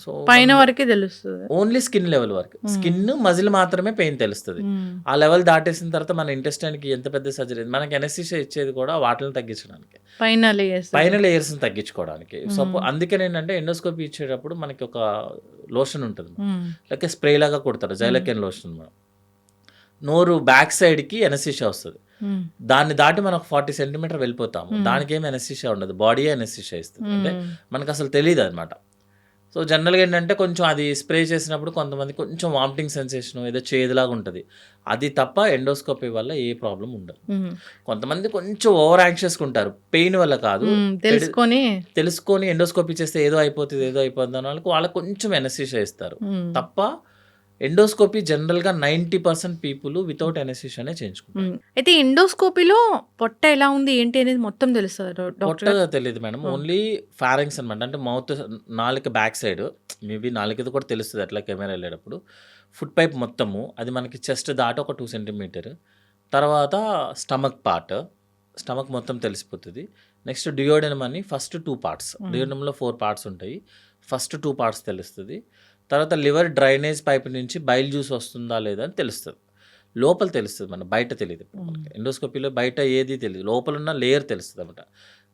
సో పైన వరకే తెలుస్తుంది, ఓన్లీ స్కిన్ లెవెల్ వరకు, స్కిన్ మజిల్ మాత్రమే పెయిన్ తెలుస్తుంది. ఆ లెవెల్ దాటేసిన తర్వాత మన ఇంటెస్టైన్కి ఎంత పెద్ద సర్జరీ, మనకి ఎనస్థీషియా ఇచ్చేది కూడా వాటిని తగ్గించడానికి, పైన లేయర్స్ని తగ్గించుకోవడానికి. సో అందుకని ఏంటంటే ఎండోస్కోపీ ఇచ్చేటప్పుడు మనకి ఒక లోషన్ ఉంటుంది, లేక స్ప్రే లాగా కొడతారు, జైలకెన్ లోషన్. మనం నోరు బ్యాక్ సైడ్కి ఎనస్థీషియా వస్తుంది, దాన్ని దాటి మనం 40 centimeter వెళ్ళిపోతాము, దానికి ఏమి ఎనస్థీషియా ఉండదు, బాడీ ఎనస్థీషియా ఇస్తుంది, అంటే మనకు అసలు తెలియదు అనమాట. సో జనరల్గా ఏంటంటే కొంచెం అది స్ప్రే చేసినప్పుడు కొంతమంది కొంచెం వామిటింగ్ సెన్సేషన్, ఏదో చేదులాగా ఉంటుంది, అది తప్ప ఎండోస్కోపీ వల్ల ఏ ప్రాబ్లం ఉండదు. కొంతమంది కొంచెం ఓవర్ యాంగ్షియస్గా ఉంటారు, పెయిన్ వల్ల కాదు, తెలుసుకొని ఎండోస్కోపీ చేస్తే ఏదో అయిపోతుంది అని వాళ్ళకి కొంచెం ఎనస్థీషియా ఇస్తారు తప్ప ఎండోస్కోపీ జనరల్గా 90% పీపుల్ వితౌట్ ఎనస్థీషియానే చేయించుకుంటారు. అయితే ఎండోస్కోపీలో పొట్ట ఎలా ఉంది ఏంటి అనేది మొత్తం తెలుస్తుంది? పొట్ట తెలియదు మేడం, ఓన్లీ ఫారింగ్స్ అనమాట, అంటే మౌత్ నాలుక బ్యాక్ సైడ్, మేబీ నాలుకది కూడా తెలుస్తుంది అట్లా కెమెరా వెళ్ళేటప్పుడు. ఫుడ్ పైప్ మొత్తము అది మనకి చెస్ట్ దాటి ఒక 2 centimeter, తర్వాత స్టమక్ పార్ట్, స్టమక్ మొత్తం తెలిసిపోతుంది. నెక్స్ట్ డియోడెనమ్ అని ఫస్ట్ 2 parts, డియోడెనమ్లో 4 parts ఉంటాయి, ఫస్ట్ 2 parts తెలుస్తుంది. తర్వాత లివర్ డ్రైనేజ్ పైప్ నుంచి బైల్ జ్యూస్ వస్తుందా లేదా అని తెలుస్తుంది, లోపల తెలుస్తుంది, మన బయట తెలియదు. ఎండోస్కోపీలో బయట ఏది తెలియదు, లోపల ఉన్న లేయర్ తెలుస్తుంది అనమాట.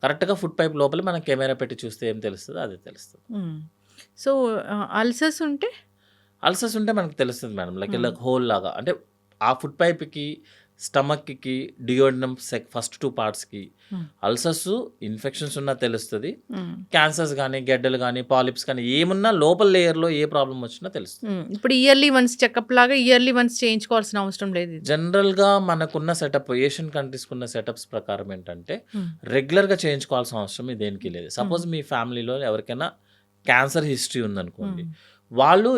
కరెక్ట్గా ఫుడ్ పైప్ లోపల మనం కెమెరా పెట్టి చూస్తే ఏం తెలుస్తుందో అదే తెలుస్తుంది. సో అల్సర్స్ ఉంటే మనకు తెలుస్తుంది మేడం, లైక్ హోల్ లాగా, అంటే ఆ ఫుడ్ పైప్కి, స్టమక్కి, డియోడెనమ్ ఫస్ట్ 2 partsకి అల్సర్స్, ఇన్ఫెక్షన్స్ ఉన్నా తెలుస్తుంది, క్యాన్సర్స్ కానీ, గెడ్డలు కానీ, పాలిప్స్ కానీ ఏమున్నా లోపల లేయర్లో ఏ ప్రాబ్లం వచ్చినా తెలుస్తుంది. ఇప్పుడు ఇయర్లీ వన్స్ చెకప్ లాగా ఇయర్లీ వన్స్ చేయించుకోవాల్సిన అవసరం లేదు. జనరల్గా మనకున్న సెటప్, ఏషియన్ కంట్రీస్కి ఉన్న సెటప్స్ ప్రకారం ఏంటంటే రెగ్యులర్గా చేయించుకోవాల్సిన అవసరం దేనికి లేదు. సపోజ్ మీ ఫ్యామిలీలో ఎవరికైనా క్యాన్సర్ హిస్టరీ ఉందనుకోండి, వాళ్ళు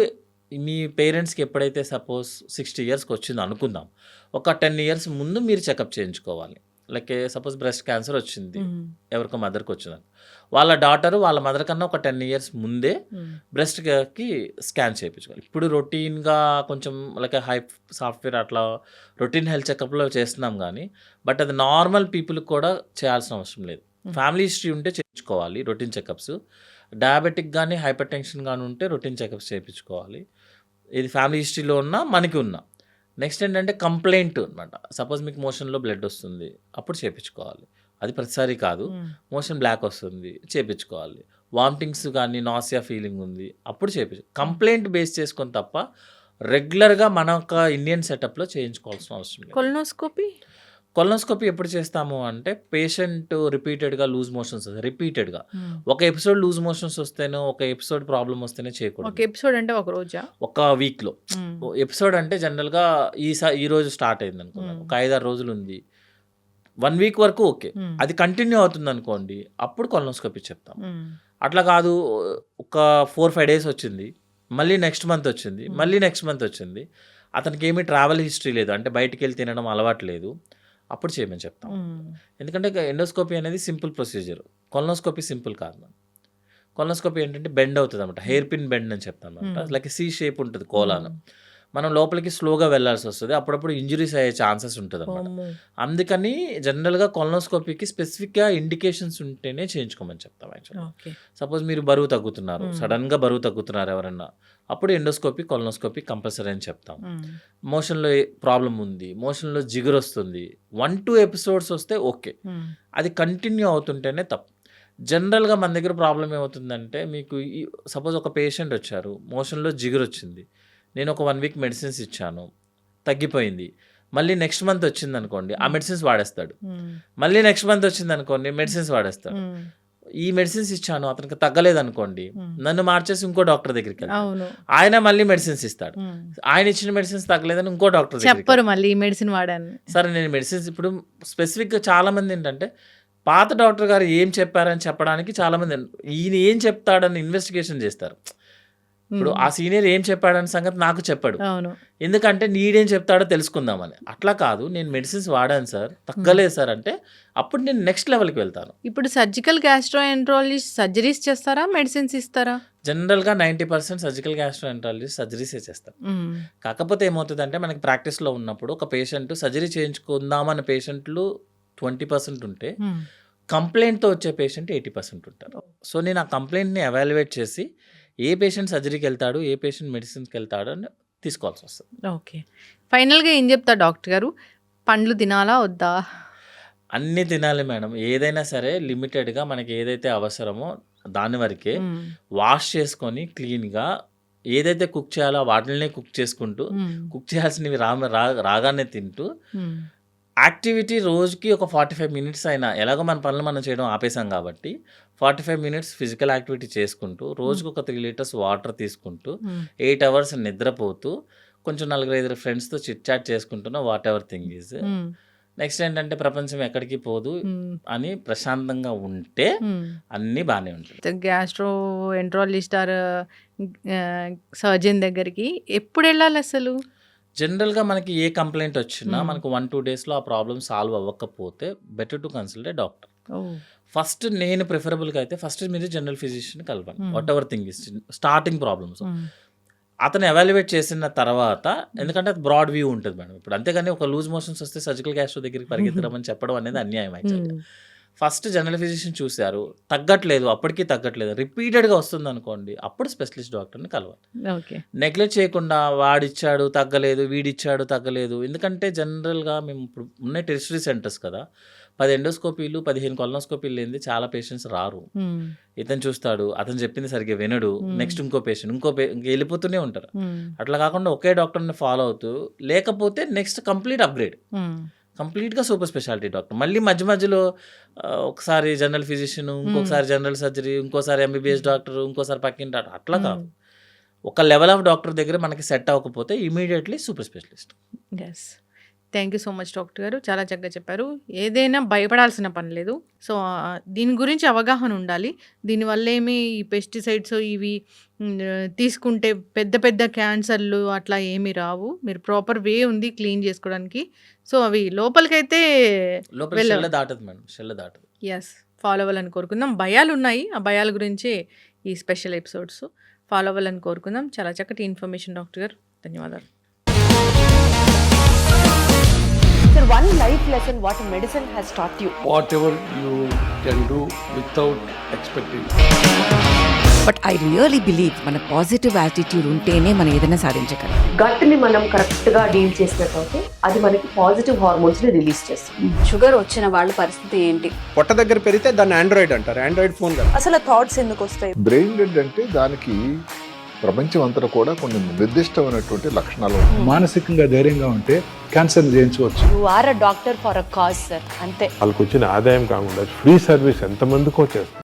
మీ పేరెంట్స్కి ఎప్పుడైతే సపోజ్ 60 yearsకి వచ్చింది అనుకుందాం, ఒక 10 years ముందు మీరు చెకప్ చేయించుకోవాలి. లైక్ సపోజ్ బ్రెస్ట్ క్యాన్సర్ వచ్చింది ఎవరికో మదర్కి వచ్చిందని, వాళ్ళ డాటర్ వాళ్ళ మదర్ కన్నా ఒక 10 years ముందే బ్రెస్ట్కి స్కాన్ చేయించుకోవాలి. ఇప్పుడు రొటీన్గా కొంచెం లైక్ హై సాఫ్ట్వేర్ అట్లా రొటీన్ హెల్త్ చెకప్లో చేస్తున్నాం కానీ, బట్ అది నార్మల్ పీపుల్కి కూడా చేయాల్సిన అవసరం లేదు. ఫ్యామిలీ హిస్టరీ ఉంటే చేయించుకోవాలి రొటీన్ చెకప్స్, డయాబెటిక్ కానీ హైపర్ టెన్షన్ కానీ ఉంటే రొటీన్ చెకప్స్ చేయించుకోవాలి. ఇది ఫ్యామిలీ హిస్టరీలో ఉన్నా మనకి ఉన్నా. నెక్స్ట్ ఏంటంటే కంప్లైంట్ అనమాట, సపోజ్ మీకు మోషన్లో బ్లడ్ వస్తుంది అప్పుడు చేయించుకోవాలి, అది ప్రతిసారి కాదు. మోషన్ బ్లాక్ వస్తుంది చేయించుకోవాలి, వామిటింగ్స్ కానీ నాసియా ఫీలింగ్ ఉంది అప్పుడు చేయించు, కంప్లైంట్ బేస్ చేసుకొని తప్ప రెగ్యులర్గా మన ఒక ఇండియన్ సెటప్లో చేయించుకోవాల్సిన అవసరం లేదు. కొలనోస్కోపీ ఎప్పుడు చేస్తాము అంటే పేషెంట్ రిపీటెడ్గా లూజ్ మోషన్స్, రిపీటెడ్గా ఒక ఎపిసోడ్ లూజ్ మోషన్స్ వస్తేనే, ఒక ఎపిసోడ్ ప్రాబ్లం వస్తేనే చేయకూడదు. ఒక ఎపిసోడ్ అంటే ఒక రోజా, ఒక వీక్లో ఎపిసోడ్ అంటే జనరల్గా ఈ రోజు స్టార్ట్ అయింది అనుకోండి, ఒక 5-6 రోజులు ఉంది, 1 week వరకు ఓకే, అది కంటిన్యూ అవుతుంది అనుకోండి, అప్పుడు కొలనోస్కోపీ చెప్తాం. అట్లా కాదు, ఒక 4-5 days వచ్చింది, మళ్ళీ నెక్స్ట్ మంత్ వచ్చింది, మళ్ళీ నెక్స్ట్ మంత్ వచ్చింది, అతనికి ఏమీ ట్రావెల్ హిస్టరీ లేదు, అంటే బయటికి వెళ్ళి తినడం అలవాటు లేదు, అప్పుడు చేయమని చెప్తాం. ఎందుకంటే ఎండోస్కోపీ అనేది సింపుల్ ప్రొసీజర్, కొలనోస్కోపీ సింపుల్ కాదు. కొలనోస్కోపీ ఏంటంటే బెండ్ అవుతుంది అనమాట, హెయిర్ పిన్ బెండ్ అని చెప్తాం అనమాట, లైక్ C shape ఉంటుంది కోలాను, మనం లోపలికి స్లోగా వెళ్ళాల్సి వస్తుంది, అప్పుడప్పుడు ఇంజురీస్ అయ్యే ఛాన్సెస్ ఉంటుంది అనమాట. అమ్మో. అందుకని జనరల్గా కొలనోస్కోపీకి స్పెసిఫిక్గా ఇండికేషన్స్ ఉంటేనే చేయించుకోమని చెప్తాం. Actually okay. సపోజ్ మీరు బరువు తగ్గుతున్నారు, సడన్గా బరువు తగ్గుతున్నారు ఎవరన్నా, అప్పుడు ఎండోస్కోపీ కొలనోస్కోపీ కంపల్సరీ అని చెప్తాం. మోషన్లో ప్రాబ్లం ఉంది, మోషన్లో జిగురు వస్తుంది, 1-2 ఎపిసోడ్స్ వస్తే ఓకే, అది కంటిన్యూ అవుతుంటేనే తప్పు. జనరల్గా మన దగ్గర ప్రాబ్లం ఏమవుతుందంటే, మీకు సపోజ్ ఒక పేషెంట్ వచ్చారు, మోషన్లో జిగురు వచ్చింది, నేను ఒక 1 వీక్ మెడిసిన్స్ ఇచ్చాను, తగ్గిపోయింది, మళ్ళీ నెక్స్ట్ మంత్ వచ్చింది అనుకోండి, ఆ మెడిసిన్స్ వాడేస్తాడు. మళ్ళీ నెక్స్ట్ మంత్ వచ్చింది అనుకోండి, మెడిసిన్స్ వాడేస్తాడు. ఈ మెడిసిన్స్ ఇచ్చాను, అతనికి తగ్గలేదు అనుకోండి, నన్ను మార్చేసి ఇంకో డాక్టర్ దగ్గరికి వెళ్తాడు, ఆయన మళ్ళీ మెడిసిన్స్ ఇస్తాడు, ఆయన ఇచ్చిన మెడిసిన్స్ తగ్గలేదని ఇంకో డాక్టర్ దగ్గరికి చెప్పరు మళ్ళీ ఈ మెడిసిన్ వాడాను. సరే నేను మెడిసిన్స్ ఇప్పుడు స్పెసిఫిక్గా చాలా మంది ఏంటంటే పాత డాక్టర్ గారు ఏం చెప్పారని చెప్పడానికి చాలా మంది ఈయన ఏం చెప్తాడని ఇన్వెస్టిగేషన్ చేస్తారు. ఇప్పుడు ఆ సీనియర్ ఏం చెప్పాడని సంగతి నాకు చెప్పాడు, అవును. ఎందుకంటే నీడేం చెప్తాడో తెలుసుకుందామని. అట్లా కాదు, నేను మెడిసిన్స్ వాడాను సార్, తగ్గలేదు సార్ అంటే అప్పుడు నేను నెక్స్ట్ లెవెల్కి వెళ్తాను. ఇప్పుడు సర్జికల్ గ్యాస్ట్రోఎంట్రాలజిస్ట్ సర్జరీస్ చేస్తారా, మెడిసిన్స్ ఇస్తారా? జనరల్గా 90% సర్జికల్ గ్యాస్ట్రోఎంట్రాలజిస్ట్ సర్జరీసే చేస్తారు. కాకపోతే ఏమవుతుందంటే మనకి ప్రాక్టీస్లో ఉన్నప్పుడు ఒక పేషెంట్ సర్జరీ చేయించుకుందామన్న పేషెంట్లు 20% ఉంటే కంప్లైంట్తో వచ్చే పేషెంట్ 80% ఉంటారు. సో నేను ఆ కంప్లైంట్ని ఎవాల్యుయేట్ చేసి ఏ పేషెంట్ సర్జరీకి వెళ్తాడు, ఏ పేషెంట్ మెడిసిన్స్కి వెళ్తాడు అని తీసుకోవాల్సి వస్తుంది. ఓకే. ఫైనల్గా ఏం చెప్తారు డాక్టర్ గారు? పండ్లు తినాలా వద్దా? అన్నీ తినాలి మేడం, ఏదైనా సరే లిమిటెడ్గా మనకి ఏదైతే అవసరమో దాని వరకే వాష్ చేసుకొని క్లీన్గా ఏదైతే కుక్ చేయాలో వాటినే కుక్ చేసుకుంటూ, కుక్ చేయాల్సినవి రాగానే తింటూ, యాక్టివిటీ రోజుకి ఒక 45 మినిట్స్ అయినా, ఎలాగో మన పనులు మనం చేయడం ఆపేసాం కాబట్టి 45 మినిట్స్ ఫిజికల్ యాక్టివిటీ చేసుకుంటూ, రోజుకు ఒక 3 లీటర్స్ వాటర్ తీసుకుంటూ, 8 అవర్స్ నిద్రపోతూ, కొంచెం 4-5 ఫ్రెండ్స్తో చిట్ చాట్ చేసుకుంటున్నా, what ever thing is. Next ఏంటంటే ప్రపంచం ఎక్కడికి పోదు అని ప్రశాంతంగా ఉంటే అన్నీ బాగానే ఉంటాయి. గ్యాస్ట్రో ఎంట్రాలజిస్ట్ ఆర్ సర్జన్ దగ్గరికి ఎప్పుడు వెళ్ళాలి అసలు? జనరల్గా మనకి ఏ కంప్లైంట్ వచ్చినా మనకు 1-2 డేస్లో ఆ ప్రాబ్లమ్ సాల్వ్ అవ్వకపోతే better to consult a doctor. First నేను ప్రిఫరబుల్గా అయితే ఫస్ట్ మీరు జనరల్ ఫిజిషియన్ కలవండి, what ever thing is starting problems. అతను ఎవాల్యుయేట్ చేసిన తర్వాత, ఎందుకంటే అది బ్రాడ్ వ్యూ ఉంటుంది మేడం. ఇప్పుడు అంతేగాని ఒక లూజ్ మోషన్స్ వస్తే సర్జికల్ గ్యాస్ట్రో దగ్గరికి పరిగెత్తరమని చెప్పడం అనేది అన్యాయం యాక్చువల్గా. ఫస్ట్ జనరల్ ఫిజిషియన్ చూశారు, తగ్గట్లేదు, అప్పటికీ తగ్గట్లేదు, రిపీటెడ్గా వస్తుంది అనుకోండి, అప్పుడు స్పెషలిస్ట్ డాక్టర్ని కలవాలి. నెగ్లెక్ట్ చేయకుండా వాడిచ్చాడు తగ్గలేదు, వీడిచ్చాడు తగ్గలేదు. ఎందుకంటే జనరల్గా మేము ఇప్పుడు ఉన్న టెరిటరీ సెంటర్స్ కదా, 10 ఎండోస్కోపీలు 15 కొలనోస్కోపీలు లేనిది చాలా పేషెంట్స్ రారు. ఇతను చూస్తాడు, అతను చెప్పింది సరిగ్గా వినడు, నెక్స్ట్ ఇంకో పేషెంట్ వెళ్ళిపోతూనే ఉంటారు. అట్లా కాకుండా ఒకే డాక్టర్ని ఫాలో అవుతూ, లేకపోతే నెక్స్ట్ కంప్లీట్ అప్గ్రేడ్, కంప్లీట్గా సూపర్ స్పెషాలిటీ డాక్టర్. మళ్ళీ మధ్య మధ్యలో ఒకసారి జనరల్ ఫిజిషియన్, ఇంకొకసారి జనరల్ సర్జరీ, ఇంకోసారి ఎంబీబీఎస్ డాక్టర్, ఇంకోసారి పక్కింటి డాక్టర్, అట్లా కాదు. ఒక లెవెల్ ఆఫ్ డాక్టర్ దగ్గర మనకి సెట్ అవ్వకపోతే immediately super specialist. Yes, thank you so much doctor గారు, చాలా చక్కగా చెప్పారు. ఏదైనా భయపడాల్సిన పని లేదు. సో దీని గురించి అవగాహన ఉండాలి. దీనివల్ల ఏమి ఈ పెస్టిసైడ్స్ ఇవి తీసుకుంటే పెద్ద పెద్ద క్యాన్సర్లు అట్లా ఏమీ రావు. మీరు ప్రాపర్ వే ఉంది క్లీన్ చేసుకోవడానికి. సో అవి లోపలికైతే దాటదు మేడం, షెల్ దాటదు. ఎస్, ఫాలో అవ్వాలని కోరుకుందాం. భయాలు ఉన్నాయి, ఆ భయాల గురించి ఈ స్పెషల్ ఎపిసోడ్స్ ఫాలో అవ్వాలని కోరుకుందాం. చాలా చక్కటి ఇన్ఫర్మేషన్ డాక్టర్ గారు, ధన్యవాదాలు. Sir, one life lesson what medicine has taught you. Whatever you can do without expecting. But I really believe మన పాజిటివ్ యాటిట్యూడ్ ఉంటేనే మనం ఏదైనా సాధించగలం. గట్ని మనం కరెక్ట్గా డీల్ చేసినట్లయితే అది మనకి పాజిటివ్ హార్మోన్స్ని రిలీజ్ చేస్తుంది. షుగర్ వచ్చిన వాళ్ళ పరిస్థితి ఏంటి? పొట్ట దగ్గర పెరిగితే దాన్ని ఆండ్రాయిడ్ అంటారు, ఆండ్రాయిడ్ ఫోన్ కదా. అసలు థాట్స్ ఎందుకు వస్తాయి? బ్రెయిన్ డెడ్ అంటే దానికి ప్రపంచం అంతా కూడా కొన్ని నిర్దిష్టమైనటువంటి లక్షణాలు ఉన్నాయి. మానసికంగా ధైర్యంగా ఉంటే క్యాన్సర్ జయించవచ్చు. You are a doctor for a cause sir, అంతే. వాళ్ళకి వచ్చిన ఆదాయం కాకుండా ఫ్రీ సర్వీస్ ఎంతమందికో చేస్తారు.